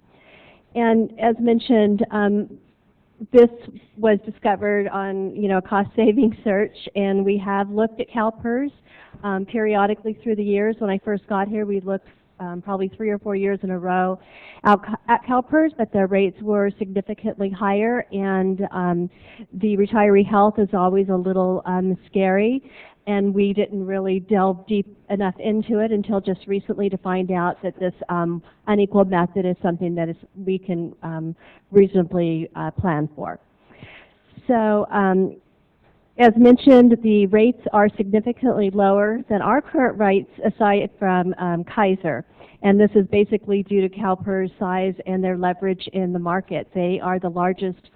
And as mentioned, this was discovered on, a cost-saving search, and we have looked at CalPERS periodically through the years. When I first got here, we looked probably 3 or 4 years in a row at CalPERS, but their rates were significantly higher, and the retiree health is always a little scary, and we didn't really delve deep enough into it until just recently to find out that this unequal method is something that we can reasonably plan for. So as mentioned, the rates are significantly lower than our current rates aside from Kaiser. And this is basically due to CalPERS' size and their leverage in the market. They are the largest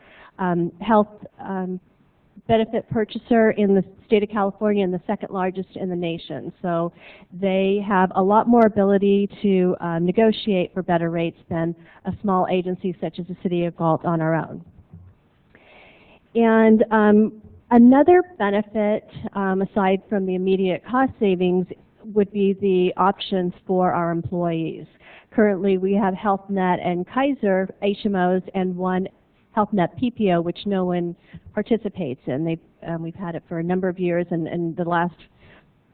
health benefit purchaser in the state of California and the second largest in the nation. So they have a lot more ability to negotiate for better rates than a small agency such as the City of Galt on our own. And another benefit, aside from the immediate cost savings, would be the options for our employees. Currently, we have HealthNet and Kaiser HMOs and one HealthNet PPO, which no one participates in. We've had it for a number of years, and in the last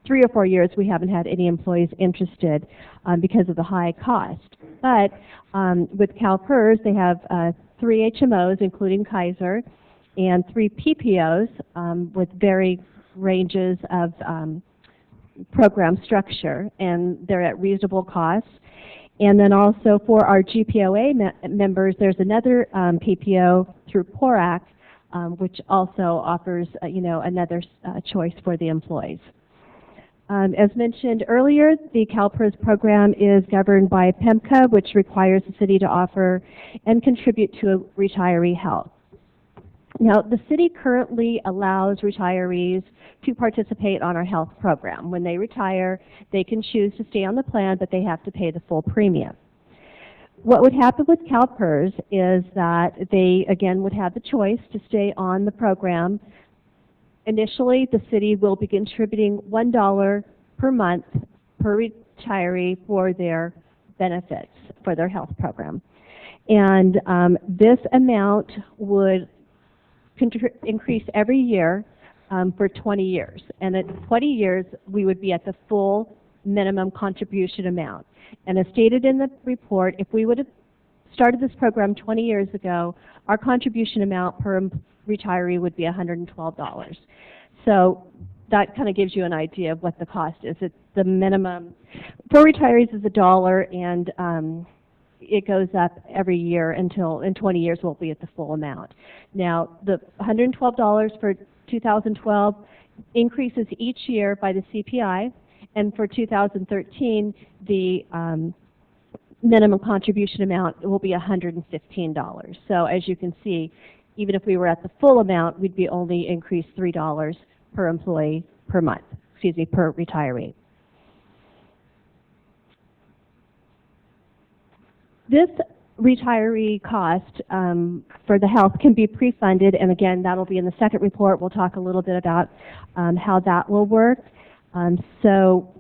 3 or 4 years, we haven't had any employees interested because of the high cost. But with CalPERS, they have 3 HMOs, including Kaiser, and 3 PPOs with varying ranges of program structure, and they're at reasonable costs. And then also for our GPOA members, there's another PPO through PORAC, which also offers, another choice for the employees. As mentioned earlier, the CalPERS program is governed by PEMCA, which requires the city to offer and contribute to retiree health. Now, the city currently allows retirees to participate on our health program. When they retire, they can choose to stay on the plan, but they have to pay the full premium. What would happen with CalPERS is that they, again, would have the choice to stay on the program. Initially, the city will be contributing $1 per month per retiree for their benefits, for their health program. And this amount would increase every year for 20 years. And at 20 years, we would be at the full minimum contribution amount. And as stated in the report, if we would have started this program 20 years ago, our contribution amount per retiree would be $112. So that kind of gives you an idea of what the cost is. It's the minimum for retirees is $1, and it goes up every year until in 20 years we'll be at the full amount. Now, the $112 for 2012 increases each year by the CPI, and for 2013, the minimum contribution amount will be $115. So as you can see, even if we were at the full amount, we'd be only increased $3 per employee per month, per retiree. This retiree cost for the health can be pre-funded, and again, that'll be in the second report. We'll talk a little bit about how that will work. So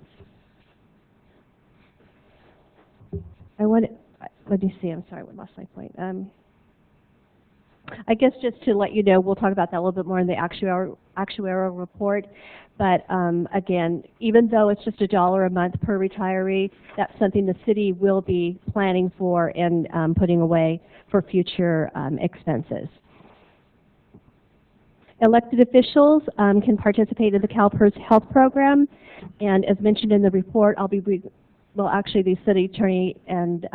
let me see, I'm sorry, I lost my point. I guess just to let you know, we'll talk about that a little bit more in the actuarial report. But again, even though it's just $1 a month per retiree, that's something the city will be planning for and putting away for future expenses. Elected officials can participate in the CalPERS health program, and as mentioned in the report, actually the city attorney and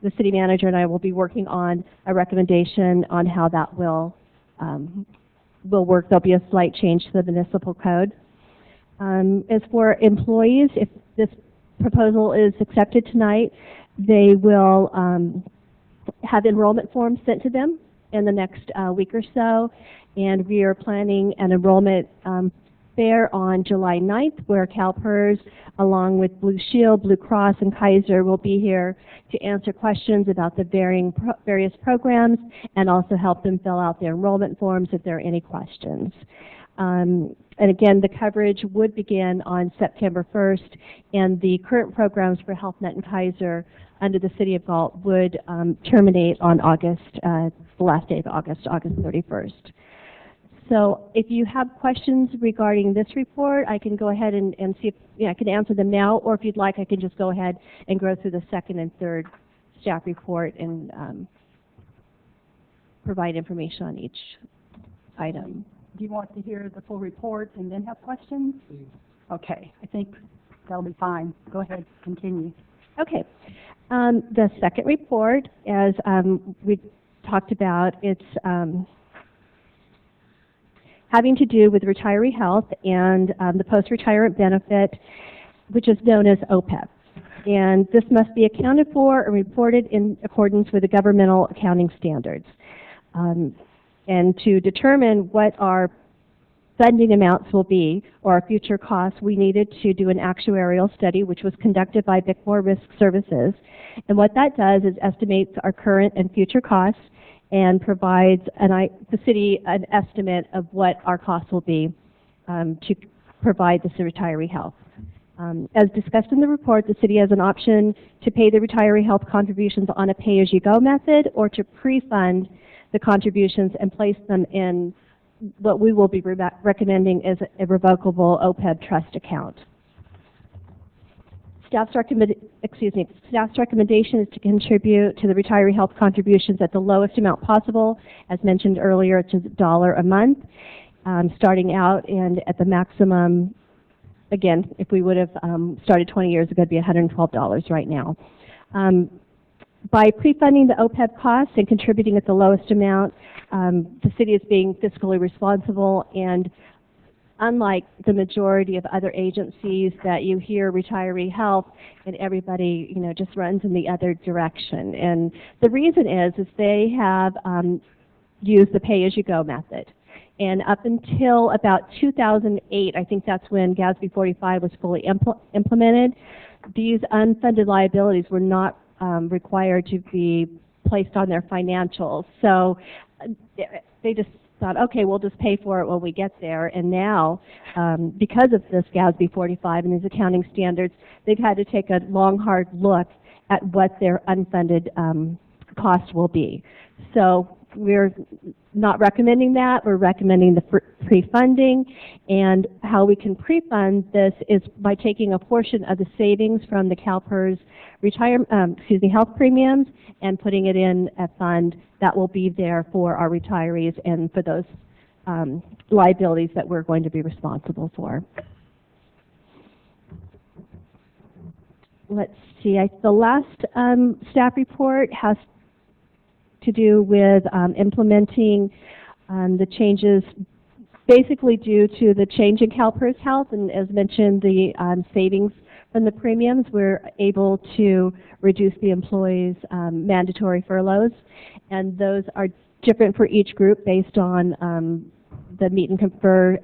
the city manager and I will be working on a recommendation on how that will work. There'll be a slight change to the municipal code. As for employees, if this proposal is accepted tonight, they will have enrollment forms sent to them in the next week or so, and we are planning an enrollment fair on July 9th, where CalPERS, along with Blue Shield, Blue Cross, and Kaiser will be here to answer questions about the various programs and also help them fill out their enrollment forms if there are any questions. And again, the coverage would begin on September 1st, and the current programs for HealthNet and Kaiser under the City of Galt would terminate on August, the last day of August 31st. So if you have questions regarding this report, I can go ahead and see if I can answer them now, or if you'd like, I can just go ahead and go through the second and third staff report and provide information on each item. Do you want to hear the full report and then have questions? Okay, I think that'll be fine. Go ahead, continue. Okay. The second report, as we talked about, it's having to do with retiree health and the post-retirement benefit, which is known as OPEB. And this must be accounted for and reported in accordance with the governmental accounting standards. And to determine what our funding amounts will be, or our future costs, we needed to do an actuarial study, which was conducted by Bickmore Risk Services. And what that does is estimates our current and future costs and provides the city an estimate of what our costs will be to provide this retiree health. As discussed in the report, the city has an option to pay the retiree health contributions on a pay-as-you-go method, or to pre-fund the contributions and place them in what we will be recommending is a revocable OPEB trust account. Staff's recommendation is to contribute to the retiree health contributions at the lowest amount possible. As mentioned earlier, it's $1 a month, starting out, and at the maximum, again, if we would have started 20 years ago, it'd be $112 right now. By pre-funding the OPEB costs and contributing at the lowest amount, the city is being fiscally responsible, and unlike the majority of other agencies that you hear retiree health and everybody, just runs in the other direction. And the reason is they have use the pay-as-you-go method. And up until about 2008, I think that's when GASB 45 was fully implemented, these unfunded liabilities were not required to be placed on their financials. So they just thought, okay, we'll just pay for it when we get there. And now, because of this GASB 45 and these accounting standards, they've had to take a long, hard look at what their unfunded costs will be. So we're not recommending that. We're recommending the pre-funding, and how we can pre-fund this is by taking a portion of the savings from the CalPERS health premiums and putting it in a fund that will be there for our retirees and for those liabilities that we're going to be responsible for. Let's see, the last staff report has to do with implementing the changes basically due to the change in CalPERS Health, and as mentioned, the savings from the premiums. We're able to reduce the employees' mandatory furloughs, and those are different for each group based on the meet and confer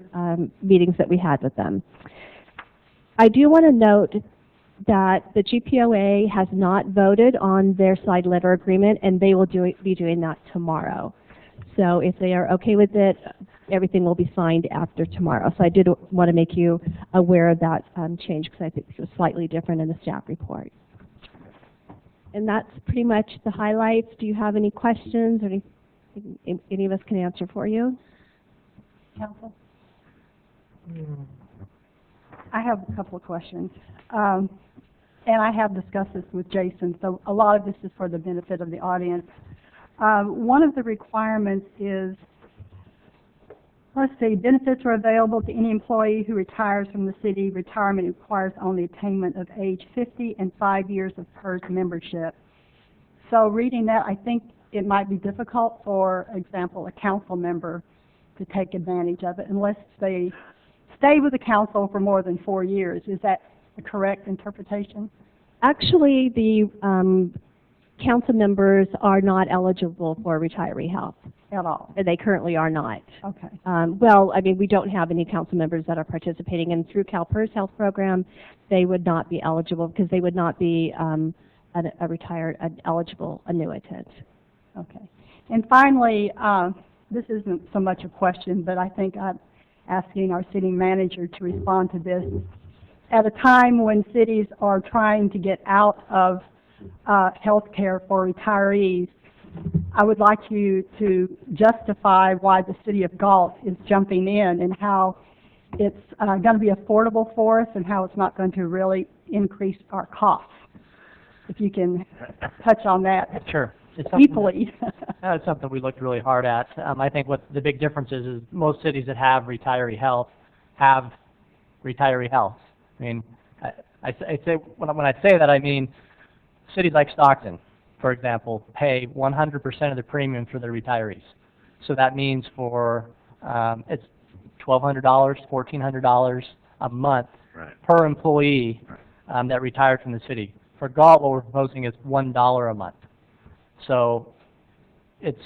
meetings that we had with them. I do want to note that the GPOA has not voted on their side letter agreement, and they will be doing that tomorrow. So if they are okay with it, everything will be signed after tomorrow. So I did want to make you aware of that change, because I think it was slightly different in the staff report. And that's pretty much the highlights. Do you have any questions or anything any of us can answer for you? Council? I have a couple of questions. And I have discussed this with Jason, so a lot of this is for the benefit of the audience. One of the requirements is, let's see, benefits are available to any employee who retires from the city. Retirement requires only attainment of age 50 and 5 years of PERS membership. So reading that, I think it might be difficult, for example, a council member to take advantage of it unless they stay with the council for more than 4 years. Is that a correct interpretation? Actually, the council members are not eligible for retiree health. At all? They currently are not. Okay. Well, I mean, we don't have any council members that are participating, and through CalPERS Health Program, they would not be eligible because they would not be a retired, eligible annuitant. Okay. And finally, this isn't so much a question, but I think I'm asking our city manager to respond to this. At a time when cities are trying to get out of health care for retirees, I would like you to justify why the city of Galt is jumping in and how it's going to be affordable for us and how it's not going to really increase our costs. If you can touch on that. Sure. Deeply. That's something we looked really hard at. I think what the big difference is most cities that have retiree health have retiree health. I mean, I say when I say that, I mean cities like Stockton, for example, pay 100% of the premium for their retirees. So that means for it's $1,200, $1,400 a month per employee that retired from the city. For Galt, what we're proposing is $1 a month. So it's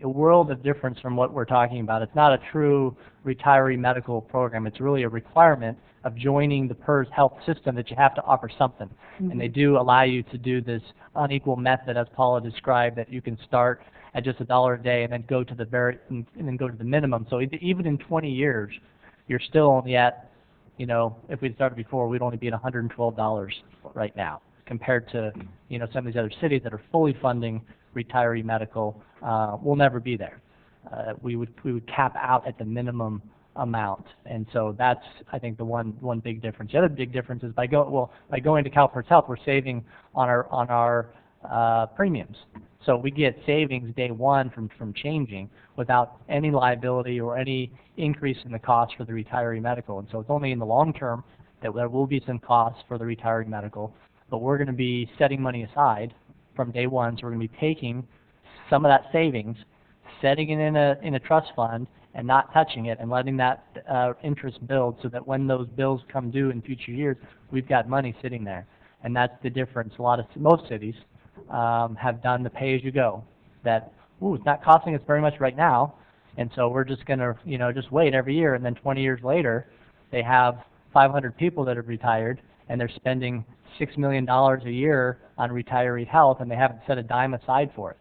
a world of difference from what we're talking about. It's not a true retiree medical program. It's really a requirement of joining the PERS health system that you have to offer something. Mm-hmm. And they do allow you to do this unequal method, as Paula described, that you can start at just $1 a day and then go to the minimum. So even in 20 years, you're still only at, you know, if we started before, we'd only be at $112 right now, compared to, you know, some of these other cities that are fully funding retiree medical. We'll never be there. We would cap out at the minimum amount, and so that's, I think, the one big difference. The other big difference is by going to CalPERS Health, we're saving on our premiums. So we get savings day one from changing without any liability or any increase in the cost for the retiree medical. And so it's only in the long term that there will be some costs for the retiree medical, but we're going to be setting money aside from day one. So we're going to be taking some of that savings, setting it in a trust fund, and not touching it, and letting that interest build, so that when those bills come due in future years, we've got money sitting there. And that's the difference. Most cities have done the pay-as-you-go, that ooh, it's not costing us very much right now, and so we're just going to, you know, just wait every year, and then 20 years later, they have 500 people that have retired, and they're spending $6 million a year on retiree health, and they haven't set a dime aside for it.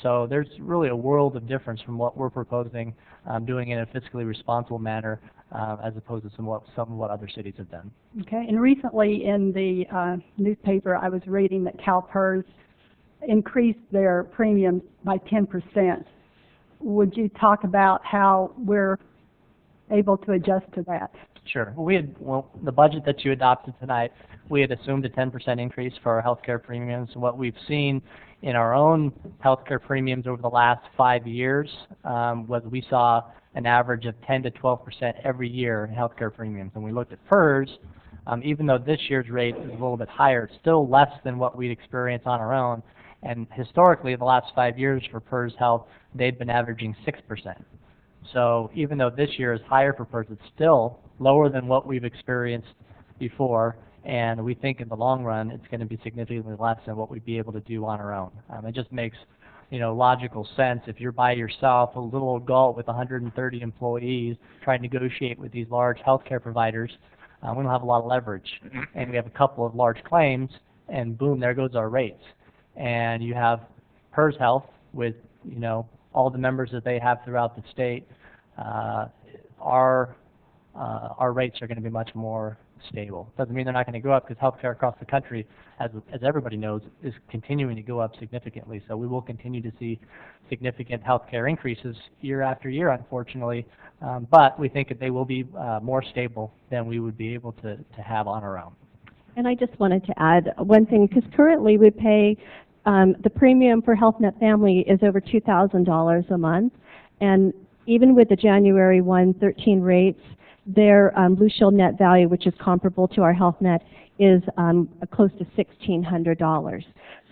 So there's really a world of difference from what we're proposing, doing in a fiscally responsible manner, as opposed to some of what other cities have done. Okay, and recently in the newspaper, I was reading that CalPERS increased their premiums by 10%. Would you talk about how we're able to adjust to that? Sure. Well, the budget that you adopted tonight, we had assumed a 10% increase for our healthcare premiums. What we've seen in our own healthcare premiums over the last 5 years was we saw an average of 10 to 12% every year in healthcare premiums. And we looked at PERS, even though this year's rate is a little bit higher, it's still less than what we'd experience on our own. And historically, the last 5 years for PERS Health, they've been averaging 6%. So even though this year is higher for PERS, it's still lower than what we've experienced before, and we think in the long run it's going to be significantly less than what we'd be able to do on our own. It just makes, you know, logical sense. If you're by yourself, a little old Galt with 130 employees trying to negotiate with these large healthcare providers, we don't have a lot of leverage. And we have a couple of large claims, and boom, there goes our rates. And you have PERS Health with, you know, all the members that they have throughout the state. Our rates are going to be much more stable. Doesn't mean they're not going to go up, because healthcare across the country, as everybody knows, is continuing to go up significantly. So we will continue to see significant healthcare increases year after year, unfortunately. But we think that they will be more stable than we would be able to have on our own. And I just wanted to add one thing, because currently we pay, the premium for Health Net Family is over $2,000 a month. And even with the January 1/13 rates, their Blue Shield net value, which is comparable to our Health Net, is close to $1,600.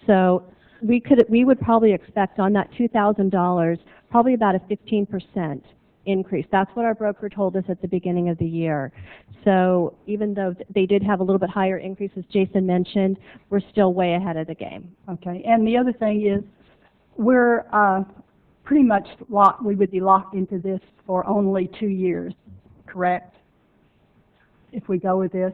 So we would probably expect on that $2,000 probably about a 15% increase. That's what our broker told us at the beginning of the year. So even though they did have a little bit higher increases, Jason mentioned, we're still way ahead of the game. Okay, and the other thing is we're pretty much locked, we would be locked into this for only 2 years, correct? If we go with this.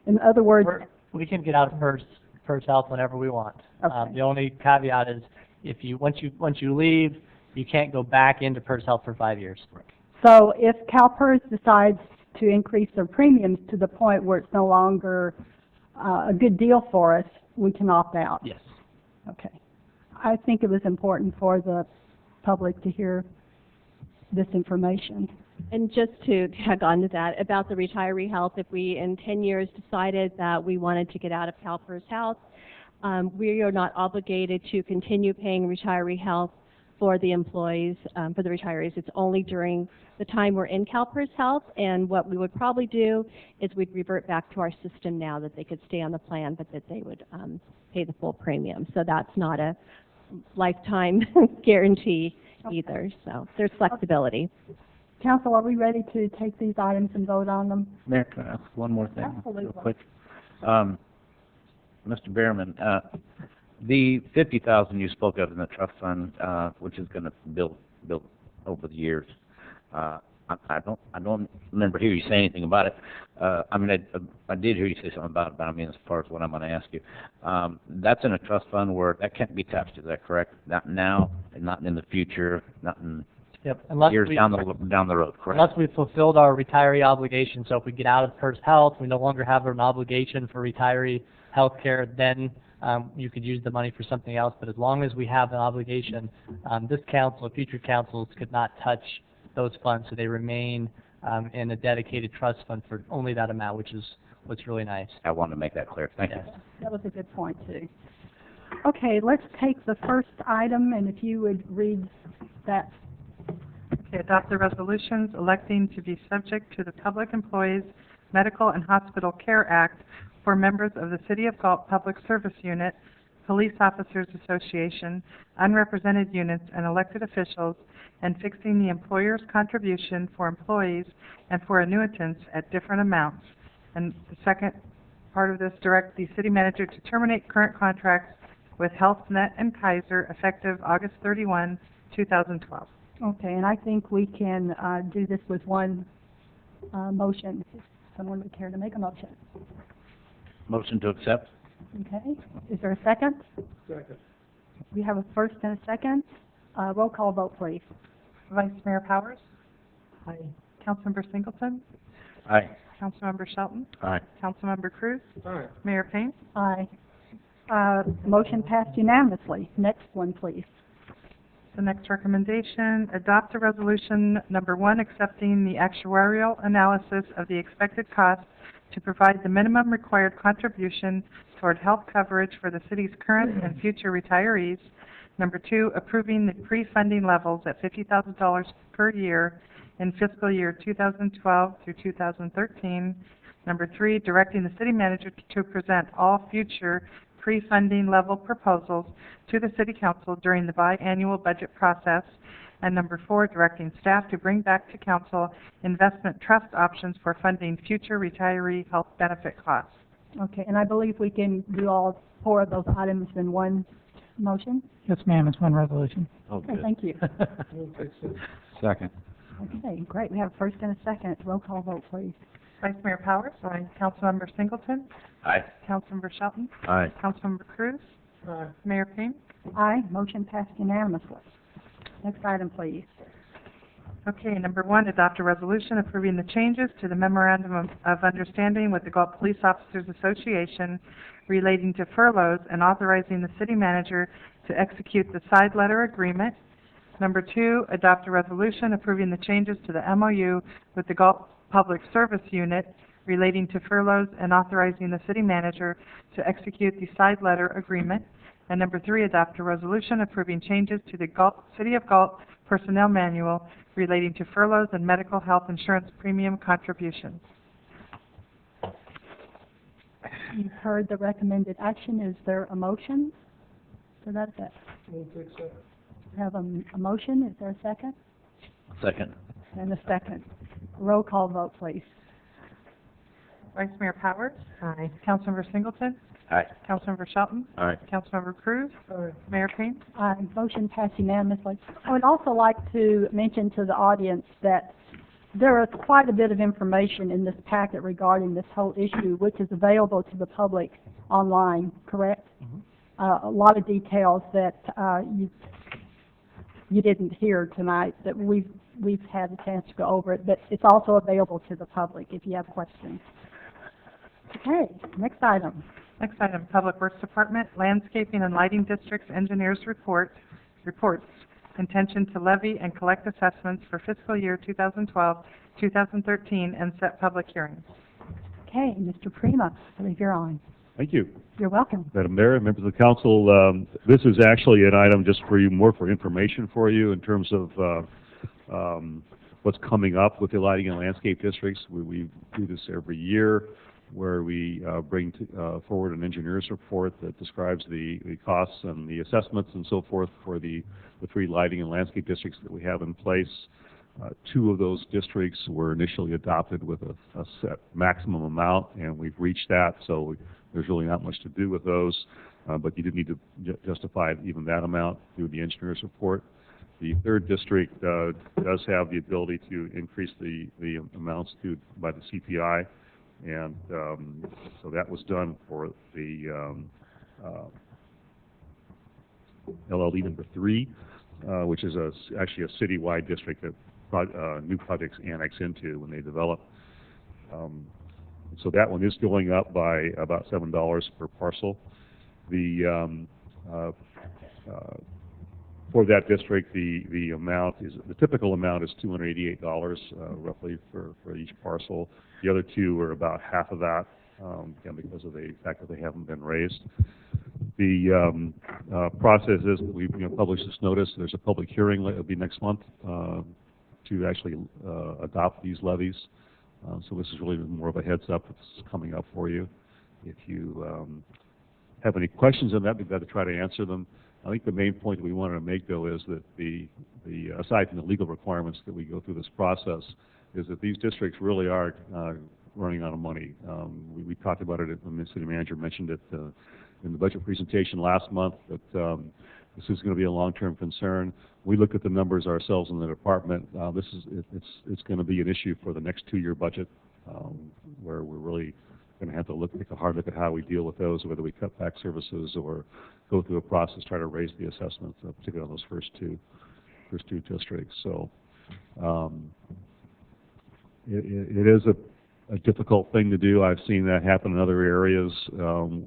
In other words, We can get out of PERS Health whenever we want. Okay. The only caveat is if you once you leave, you can't go back into PERS Health for 5 years. so if CalPERS decides to increase their premiums to the point where it's no longer a good deal for us, we can opt out. Yes. Okay. I think it was important for the public to hear this information. And just to tag on to that, about the retiree health, if we in 10 years decided that we wanted to get out of CalPERS Health, we are not obligated to continue paying retiree health for the employees, for the retirees. It's only during the time we're in CalPERS Health, and what we would probably do is we'd revert back to our system now that they could stay on the plan, but that they would pay the full premium. So that's not a lifetime guarantee either, so there's flexibility. Council, are we ready to take these items and vote on them? Mayor, can I ask one more thing? Absolutely. Real quick? Mr. Behrman, the 50,000 you spoke of in the trust fund, which is going to build over the years, I don't remember hearing you say anything about it. I mean, I did hear you say something about it, but I mean, as far as what I'm going to ask you, that's in a trust fund where that can't be touched. Is that correct? Not now, and not in the future, not in years down the road, correct? Unless we've fulfilled our retiree obligation. So if we get out of PERS Health, we no longer have an obligation for retiree health care, then you could use the money for something else. But as long as we have an obligation, this council, future councils could not touch those funds, so they remain in a dedicated trust fund for only that amount, which is what's really nice. I wanted to make that clear. Thank you. That was a good point, too. Okay, let's take the first item, and if you would read that. Okay, adopt the resolutions electing to be subject to the Public Employees Medical and Hospital Care Act for members of the City of Galt Public Service Unit, Police Officers Association, unrepresented units, and elected officials, and fixing the employer's contribution for employees and for annuitants at different amounts. And the second part of this, direct the city manager to terminate current contracts with Health Net and Kaiser effective August 31, 2012. Okay, and I think we can do this with one motion. If someone would care to make a motion. Motion to accept? Okay, is there a second? Second. We have a first and a second. Roll call vote, please. Vice Mayor Powers? Aye. Councilmember Singleton? Aye. Councilmember Shelton? Aye. Councilmember Cruz? Aye. Mayor Payne? Aye. Motion passed unanimously. Next one, please. The next recommendation, adopt a resolution number 1 accepting the actuarial analysis of the expected costs to provide the minimum required contribution toward health coverage for the city's current and future retirees. Number 2, approving the pre-funding levels at $50,000 per year in fiscal year 2012 through 2013. Number 3, directing the city manager to present all future pre-funding level proposals to the City Council during the biannual budget process. And number 4, directing staff to bring back to Council investment trust options for funding future retiree health benefit costs. Okay, and I believe we can do all 4 of those items in one motion? Yes, ma'am, it's one resolution. Oh, Okay, good. thank you. Second. Okay, great. We have a first and a second. Roll call vote, please. Vice Mayor Powers? Aye. Councilmember Singleton? Aye. Councilmember Shelton? Aye. Councilmember Cruz? Aye. Mayor Payne? Aye, motion passed unanimously. Next item, please. Okay, number 1, adopt a resolution approving the changes to the Memorandum of Understanding with the Galt Police Officers Association relating to furloughs and authorizing the city manager to execute the side letter agreement. Number 2, adopt a resolution approving the changes to the MOU with the Galt Public Service Unit relating to furloughs and authorizing the city manager to execute the side letter agreement. And number 3, adopt a resolution approving changes to the City of Galt Personnel Manual relating to furloughs and medical health insurance premium contributions. You've heard the recommended action. Is there a motion to that effect? Move to accept. We have a motion. Is there a second? Second. And a second. Roll call vote, please. Vice Mayor Powers? Aye. Councilmember Singleton? Aye. Councilmember Shelton? Aye. Councilmember Cruz? Aye. Mayor Payne? Motion passed unanimously. I would also like to mention to the audience that there is quite a bit of information in this packet regarding this whole issue, which is available to the public online, correct? A lot of details that you didn't hear tonight, that we've had a chance to go over it, but it's also available to the public if you have questions. Okay, next item. Next item, Public Works Department, Landscaping and Lighting District's Engineers Reports, intention to levy and collect assessments for fiscal year 2012, 2013, and set public hearings. Okay, Mr. Prima, I believe you're on. Thank you. You're welcome. Madam Mayor, members of the council, this is actually an item just for you, more for information for you in terms of what's coming up with the lighting and landscape districts. We do this every year where we bring forward an engineer's report that describes the costs and the assessments and so forth for the 3 lighting and landscape districts that we have in place. 2 of those districts were initially adopted with a set maximum amount, and we've reached that, so there's really not much to do with those, but you do need to justify even that amount through the engineer's report. The 3rd district does have the ability to increase the amounts by the CPI, and so that was done for the LLD number 3, which is actually a citywide district that new projects annex into when they develop. So that one is going up by about $7 per parcel. For that district, the amount is, the typical amount is $288 roughly for each parcel. The other 2 are about half of that, again, because of the fact that they haven't been raised. The process is that we publish this notice. There's a public hearing. It'll be next month to actually adopt these levies. So this is really more of a heads up that's coming up for you. If you have any questions on that, we've got to try to answer them. I think the main point we wanted to make, though, is that the aside from the legal requirements that we go through this process, is that these districts really are running out of money. We talked about it when the city manager mentioned it in the budget presentation last month, that This is going to be a long-term concern. We look at the numbers ourselves in the department. It's going to be an issue for the next 2-year budget, where we're really going to have to take a hard look at how we deal with those, whether we cut back services or go through a process, try to raise the assessments, particularly on those first two districts. So it is a difficult thing to do. I've seen that happen in other areas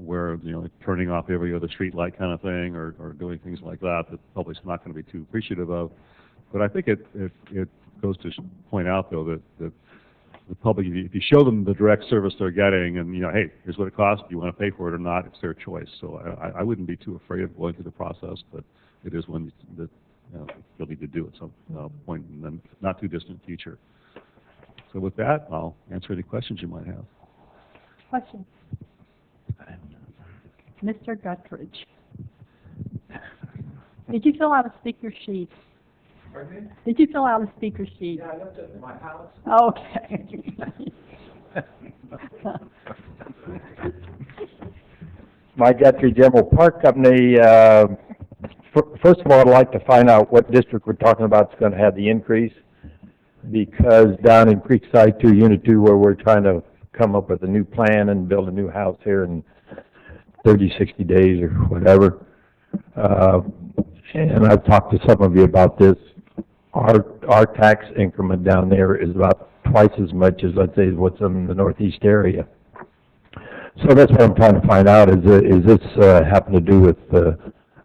where, like turning off every other street light kind of thing, or doing things like that the public's not going to be too appreciative of. But I think it goes to point out, though, that the public, if you show them the direct service they're getting, and hey, here's what it costs. Do you want to pay for it or not? It's their choice. So I wouldn't be too afraid of going through the process, but it is one that you'll need to do at some point in the not too distant future. So with that, I'll answer any questions you might have. Question. Mr. Guttridge. Did you fill out a speaker sheet? Pardon me? Did you fill out a speaker sheet? Yeah, I left it in my house. Okay. Mike Guthrie, General Park Company. First of all, I'd like to find out what district we're talking about is going to have the increase, because down in Creekside 2, Unit 2, where we're trying to come up with a new plan and build a new house here in 30, 60 days or whatever. And I've talked to some of you about this. Our tax increment down there is about twice as much as, let's say, what's in the northeast area. So that's what I'm trying to find out, is this happen to do with the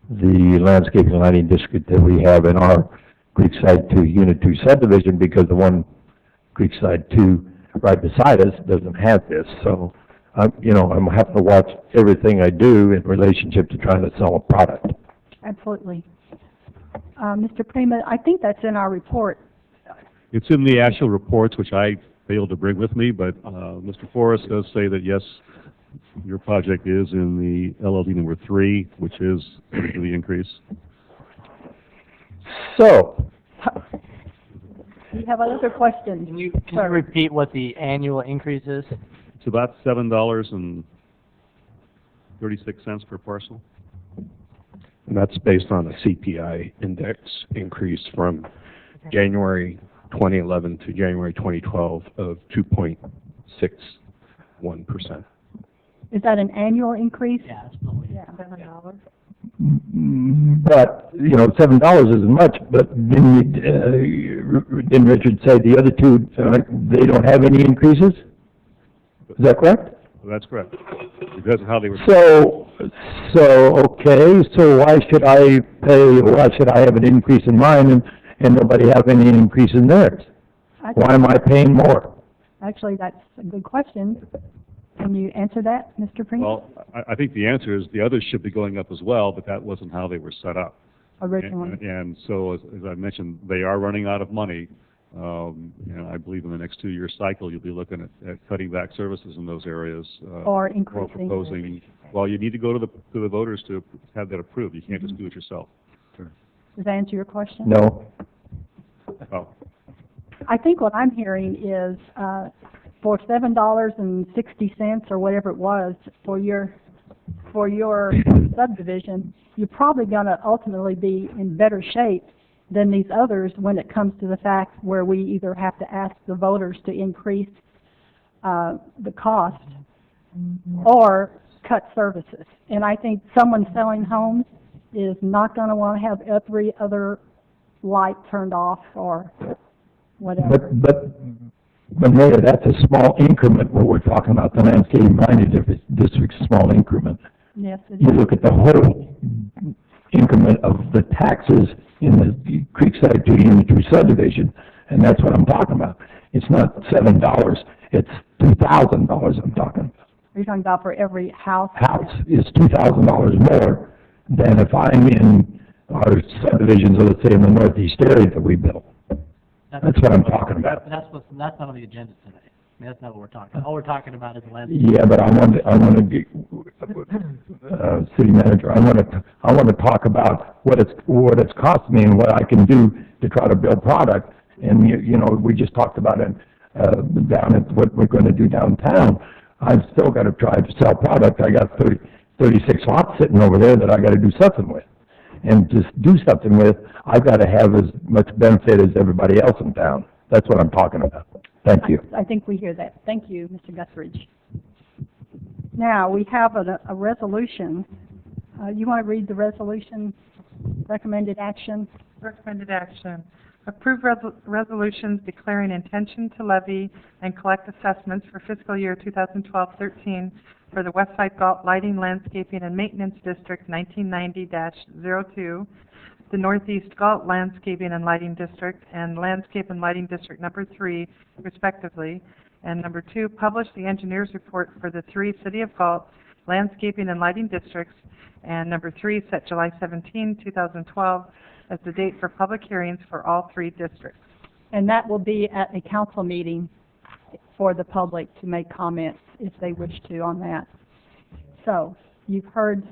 landscape and lighting district that we have in our Creekside 2, Unit 2 subdivision, because the one Creekside 2 right beside us doesn't have this. So, I'm having to watch everything I do in relationship to trying to sell a product. Absolutely. Mr. Prima, I think that's in our report. It's in the actual reports, which I failed to bring with me, but Mr. Forrest does say that, yes, your project is in the LLD number 3, which is the increase. So, you have another question? Can you repeat what the annual increase is? It's about $7.36 per parcel. And that's based on a CPI index increase from January 2011 to January 2012 of 2.61%. Is that an annual increase? Yeah, it's probably $7. but, $7 isn't much, but didn't Richard say the other two, they don't have any increases? Is that correct? Well, that's correct. Because of how they were. So okay, so why should I have an increase in mine and nobody have any increase in theirs? Why am I paying more? Actually, that's a good question. Can you answer that, Mr. Prince? Well, I think the answer is the others should be going up as well, but that wasn't how they were set up. Originally. And so, as I mentioned, they are running out of money. I believe in the next 2-year cycle, you'll be looking at cutting back services in those areas. Or increasing. Or proposing. Well, you need to go to the voters to have that approved. You can't just do it yourself. Does that answer your question? No. Oh. I think what I'm hearing is for $7.60 or whatever it was for your subdivision, you're probably going to ultimately be in better shape than these others when it comes to the fact where we either have to ask the voters to increase the cost or cut services. And I think someone selling homes is not going to want to have every other light turned off or whatever. But Mayor, that's a small increment what we're talking about. The landscape lighting district's a small increment. Yes, it You is. look at the whole increment of the taxes in the Creekside 2 Unit 2 subdivision, and that's what I'm talking about. It's not $7, it's $2,000 I'm talking about. Are you talking about for every house? House is $2,000 more than if I'm in our subdivisions, let's say in the northeast area that we built. That's what I'm talking about. That's not on the agenda today. I mean, that's not what we're talking about. All we're talking about is the landscape. Yeah, but I want to get, city manager, I want to talk about what it's cost me and what I can do to try to build product. And we just talked about it down at what we're going to do downtown. I've still got to try to sell product. I got 36 lots sitting over there that I got to do something with. and just do something with, I've got to have as much benefit as everybody else in town. That's what I'm talking about. Thank you. I think we hear that. Thank you, Mr. Guthridge. Now, we have a resolution. You want to read the resolution, recommended action? Recommended action. Approve resolutions declaring intention to levy and collect assessments for fiscal year 2012-13 for the Westside Galt Lighting, Landscaping, and Maintenance District 1990-02, the Northeast Galt Landscaping and Lighting District, and Landscape and Lighting District number 3, respectively. And number 2, publish the engineer's report for the 3 City of Galt Landscaping and Lighting Districts. And number 3, set July 17, 2012 as the date for public hearings for all 3 districts. And that will be at a council meeting for the public to make comments if they wish to on that. So, you've heard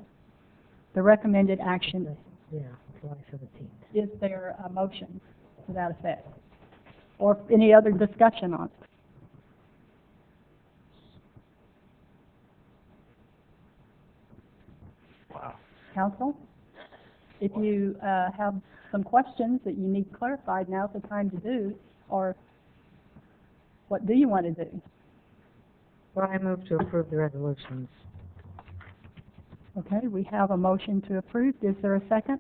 the recommended action. Yeah, July 17th. Is there a motion to that effect? Or any other discussion on it? Wow. Council? If you have some questions that you need clarified, now's the time to do, or what do you want to do? Well, I move to approve the resolutions. Okay, we have a motion to approve. Is there a second?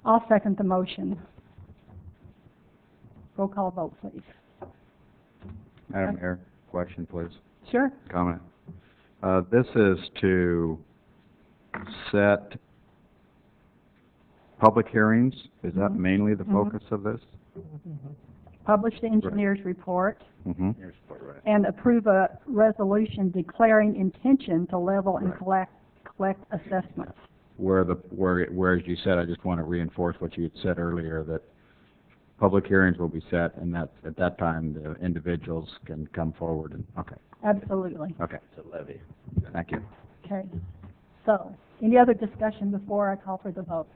I'll second the motion. Roll call vote, please. Madam Mayor, question, please. Sure. Comment. This is to set public hearings. Is that mainly the focus of this? Publish the engineer's report Mm-hmm. and approve a resolution declaring intention to level and collect assessments. Where as you said, I just want to reinforce what you had said earlier, that public hearings will be set, and that at that time the individuals can come forward and, okay. Absolutely. Okay. It's a levy. Thank you. Okay. So, any other discussion before I call for the vote?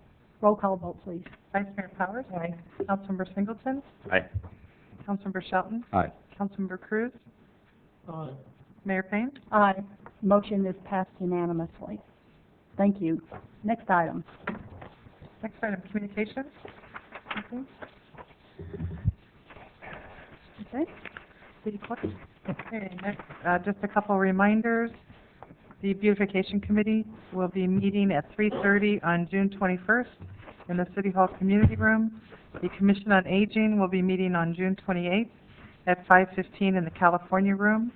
Roll call vote, please. Vice Mayor Powers? Aye. Councilmember Singleton? Aye. Councilmember Shelton? Aye. Councilmember Cruz? Mayor Payne? Aye. Motion is passed unanimously. Thank you. Next item. Next item, communications. Okay. Okay. City clerk. Okay, next, just a couple reminders. The Beautification Committee will be meeting at 3:30 on June 21st in the City Hall Community Room. The Commission on Aging will be meeting on June 28th at 5:15 in the California Room.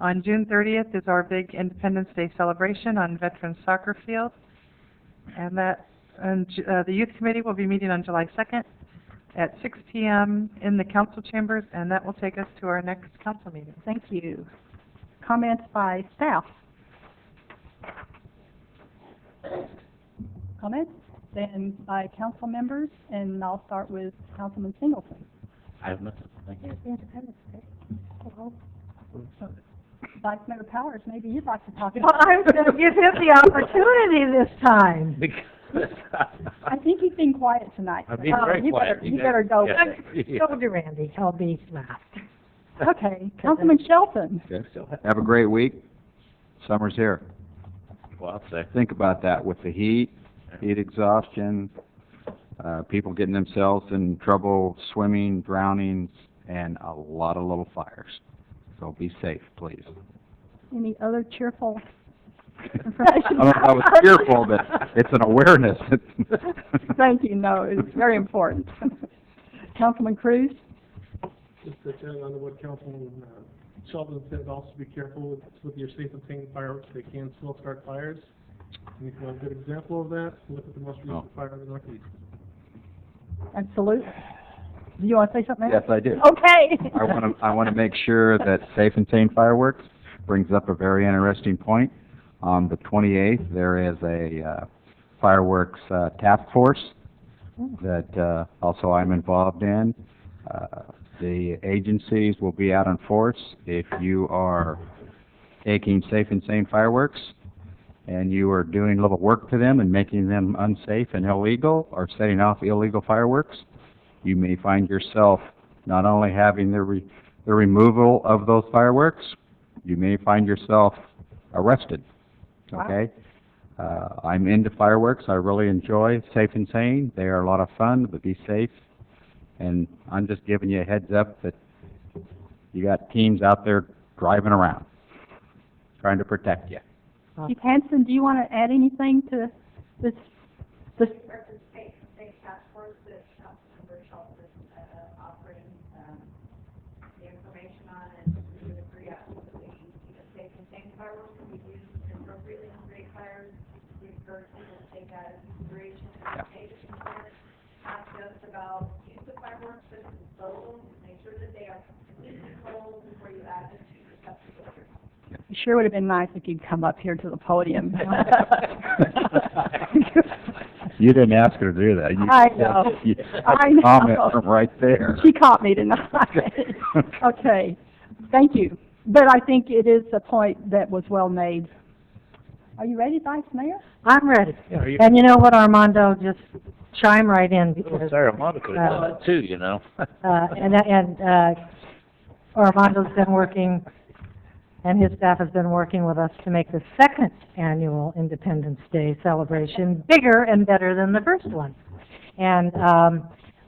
On June 30th is our big Independence Day celebration on Veterans Soccer Field. And the Youth Committee will be meeting on July 2nd at 6 p.m. in the council chambers, and that will take us to our next council meeting. Thank you. Comments by staff? Comments? Then by council members, and I'll start with Councilman Singleton. I have nothing. Thank you. Vice Mayor Powers, maybe you'd like to talk Well, about I was going to give him the opportunity this time. I think he's been quiet tonight. I'm being very quiet. You better go. Yeah. Go to Randy, I'll be last. Okay, Councilman Shelton. Okay. Have a great week. Summer's here. Well, I'll say. Think about that with the heat exhaustion, people getting themselves in trouble swimming, drowning, and a lot of little fires. So be safe, please. Any other cheerful I don't know if I was cheerful, but it's an awareness. Thank you. No, it's very important. Councilman Cruz? Just to tag on to what Councilman Sheldon said, also be careful with your safe and sane fireworks. They can still start fires. And if you want a good example of that, look at the most recent fire in the Northeast. Absolutely. Do you want to say something else? Yes, I do. Okay. I want to make sure that Safe and Sane Fireworks brings up a very interesting point. On the 28th, there is a fireworks task force that also I'm involved in. The agencies will be out in force. If you are taking Safe and Sane Fireworks and you are doing little work to them and making them unsafe and illegal or setting off illegal fireworks, you may find yourself not only having the removal of those fireworks, you may find yourself arrested. Okay? I'm into fireworks. I really enjoy Safe and Sane. They are a lot of fun, but be safe. And I'm just giving you a heads up that you got teams out there driving around, trying to protect you. Chief Hanson, do you want to add anything to this? It sure would have been nice if you'd come up here to the podium. You didn't ask her to do that. You, I know. You I had a comment know. from right there. She caught me tonight. Okay, thank you. But I think it is a point that was well made. Are you ready, Vice Mayor? I'm ready. Yeah, are you- And you know what, Armando, just chime right in because, Sorry, Armando could have done that too, you know. Armando's been working, and his staff has been working with us to make the second annual Independence Day celebration bigger and better than the first one. And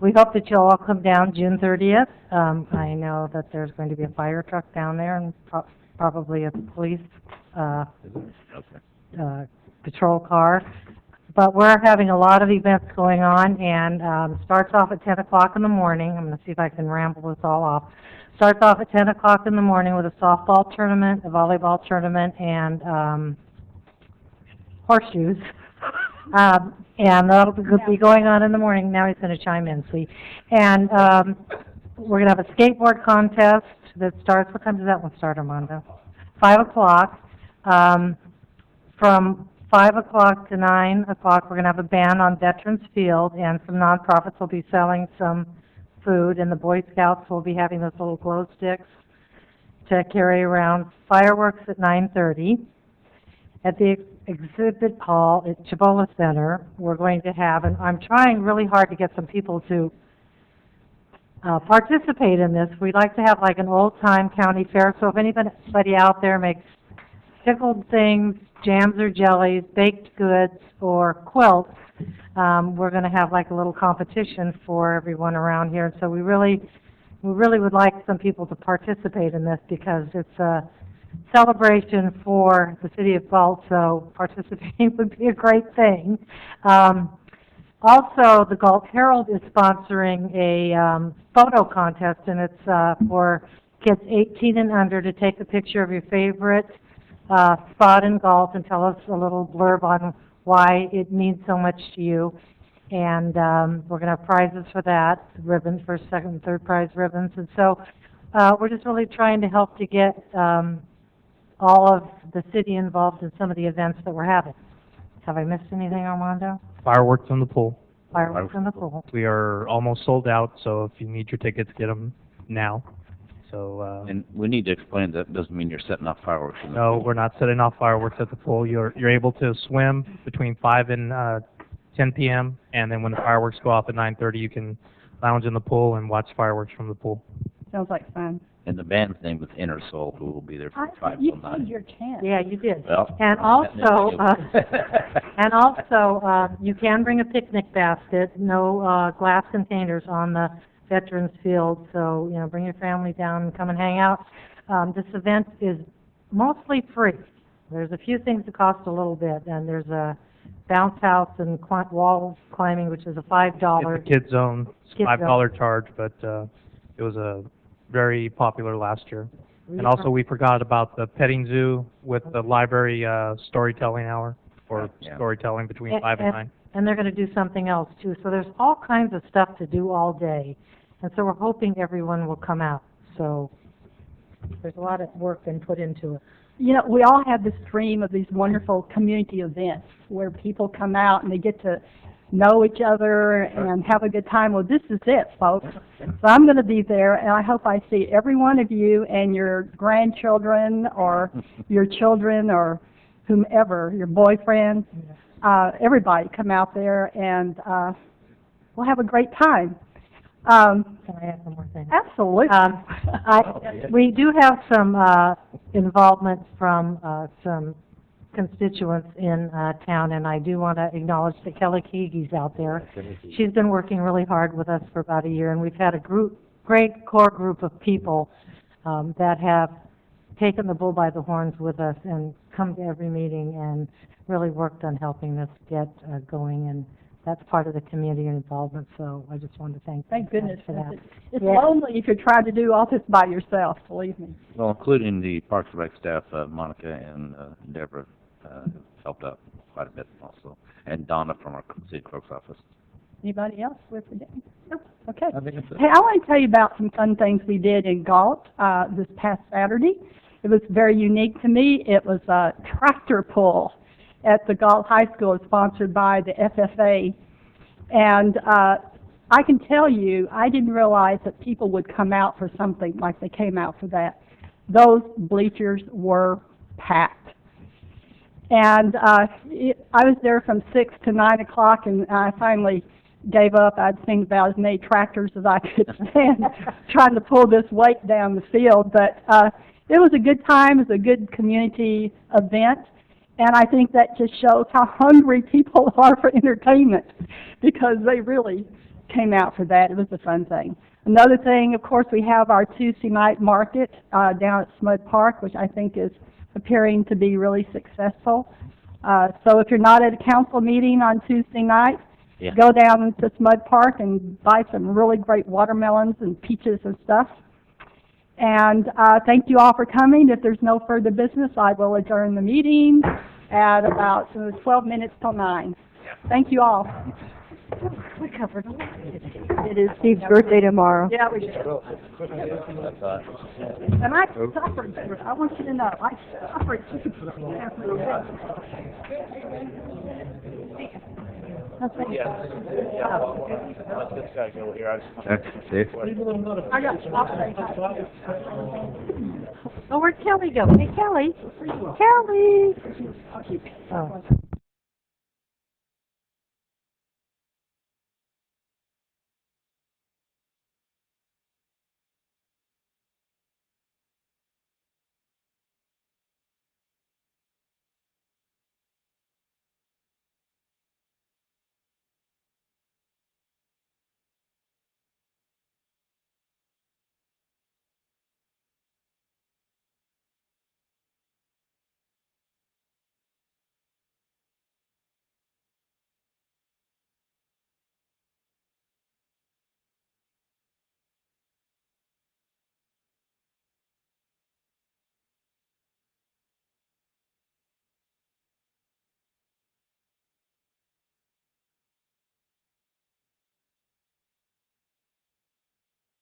we hope that you'll all come down June 30th. I know that there's going to be a fire truck down there and probably a police patrol car. But we're having a lot of events going on, and starts off at 10 o'clock in the morning. I'm going to see if I can ramble this all off. Starts off at 10 o'clock in the morning with a softball tournament, a volleyball tournament, and horseshoes. And that'll be going on in the morning. Now he's going to chime in, see. And we're going to have a skateboard contest that starts, what time does that one start, Armando? 5 o'clock. From 5 o'clock to 9 o'clock, we're going to have a band on Veterans Field, and some nonprofits will be selling some food, and the Boy Scouts will be having those little glow sticks to carry around. Fireworks at 9:30. At the exhibit hall at Chibola Center, we're going to have, and I'm trying really hard to get some people to participate in this. We'd like to have like an old-time county fair, so if anybody out there makes pickled things, jams or jellies, baked goods, or quilts, we're going to have like a little competition for everyone around here. And so we really would like some people to participate in this because it's a celebration for the city of Galt, so participating would be a great thing. Also, the Galt Herald is sponsoring a photo contest, and it's for kids 18 and under to take a picture of your favorite spot in Galt and tell us a little blurb on why it means so much to you. And we're going to have prizes for that, ribbons, first, second, and third prize ribbons. And so we're just really trying to help to get all of the city involved in some of the events that we're having. Have I missed anything, Armando? Fireworks in the pool. Fireworks in the pool. We are almost sold out, so if you need your tickets, get them now. So, And we need to explain that doesn't mean you're setting off fireworks in the no, pool. we're not setting off fireworks at the pool. You're able to swim between 5 and 10 p.m., and then when the fireworks go off at 9:30, you can lounge in the pool and watch fireworks from the pool. Sounds like fun. And the band's name is Inner Soul, who will be there from 5 You till had 9. your chance. Yeah, you did. Well, And also, you can bring a picnic basket, no glass containers on the Veterans Field, so, you know, bring your family down and come and hang out. This event is mostly free. There's a few things that cost a little bit, and there's a bounce house and wall climbing, which is a $5. It's a kid zone. It's Kid $5 charge, but it was a very popular last year. And also, we forgot about the petting zoo with the library storytelling hour, or storytelling between 5 and 9. And they're going to do something else, too. So there's all kinds of stuff to do all day. And so we're hoping everyone will come out. So there's a lot of work been put into it. You know, we all have this dream of these wonderful community events where people come out and they get to know each other and have a good time. Well, this is it, folks. So I'm going to be there, and I hope I see every one of you and your grandchildren or your children or whomever, your boyfriend, everybody come out there, and we'll have a great time. Can I add one more thing? Absolutely. We do have some involvement from some constituents in town, and I do want to acknowledge that Kelly Keege's out there. She's been working really hard with us for about a year, and we've had a great core group of people that have taken the bull by the horns with us and come to every meeting and really worked on helping us get going, and that's part of the community involvement, so I just wanted to thank goodness for that. It's Yeah. lonely if you're trying to do all this by yourself, believe me. Well, including the Parks and Rec staff, Monica and Deborah helped out quite a bit also, and Donna from our city clerk's office. Anybody else with the day? No? Okay. I think that's it. Hey, I want to tell you about some fun things we did in Galt this past Saturday. It was very unique to me. It was a tractor pull at the Galt High School. It was sponsored by the FFA. And I can tell you, I didn't realize that people would come out for something like they came out for that. Those bleachers were packed. And I was there from 6 to 9 o'clock, and I finally gave up. I'd seen about as many tractors as I could stand trying to pull this weight down the field. But it was a good time. It was a good community event. And I think that just shows how hungry people are for entertainment, because they really came out for that. It was a fun thing. Another thing, of course, we have our Tuesday night market down at Smud Park, which I think is appearing to be really successful. So if you're not at a council meeting on Tuesday night, go down to Smud Park and buy some really great watermelons and peaches and stuff. And thank you all for coming. If there's no further business, I will adjourn the meeting at about 12 minutes till 9. Thank you all. We covered a lot. It is Steve's birthday tomorrow. Yeah, we did. And I suffered. I want you to know, I suffered. Let this guy go here. I got chocolate. Oh, where'd Kelly go? Hey, Kelly. Kelly. I'll keep it. Oh.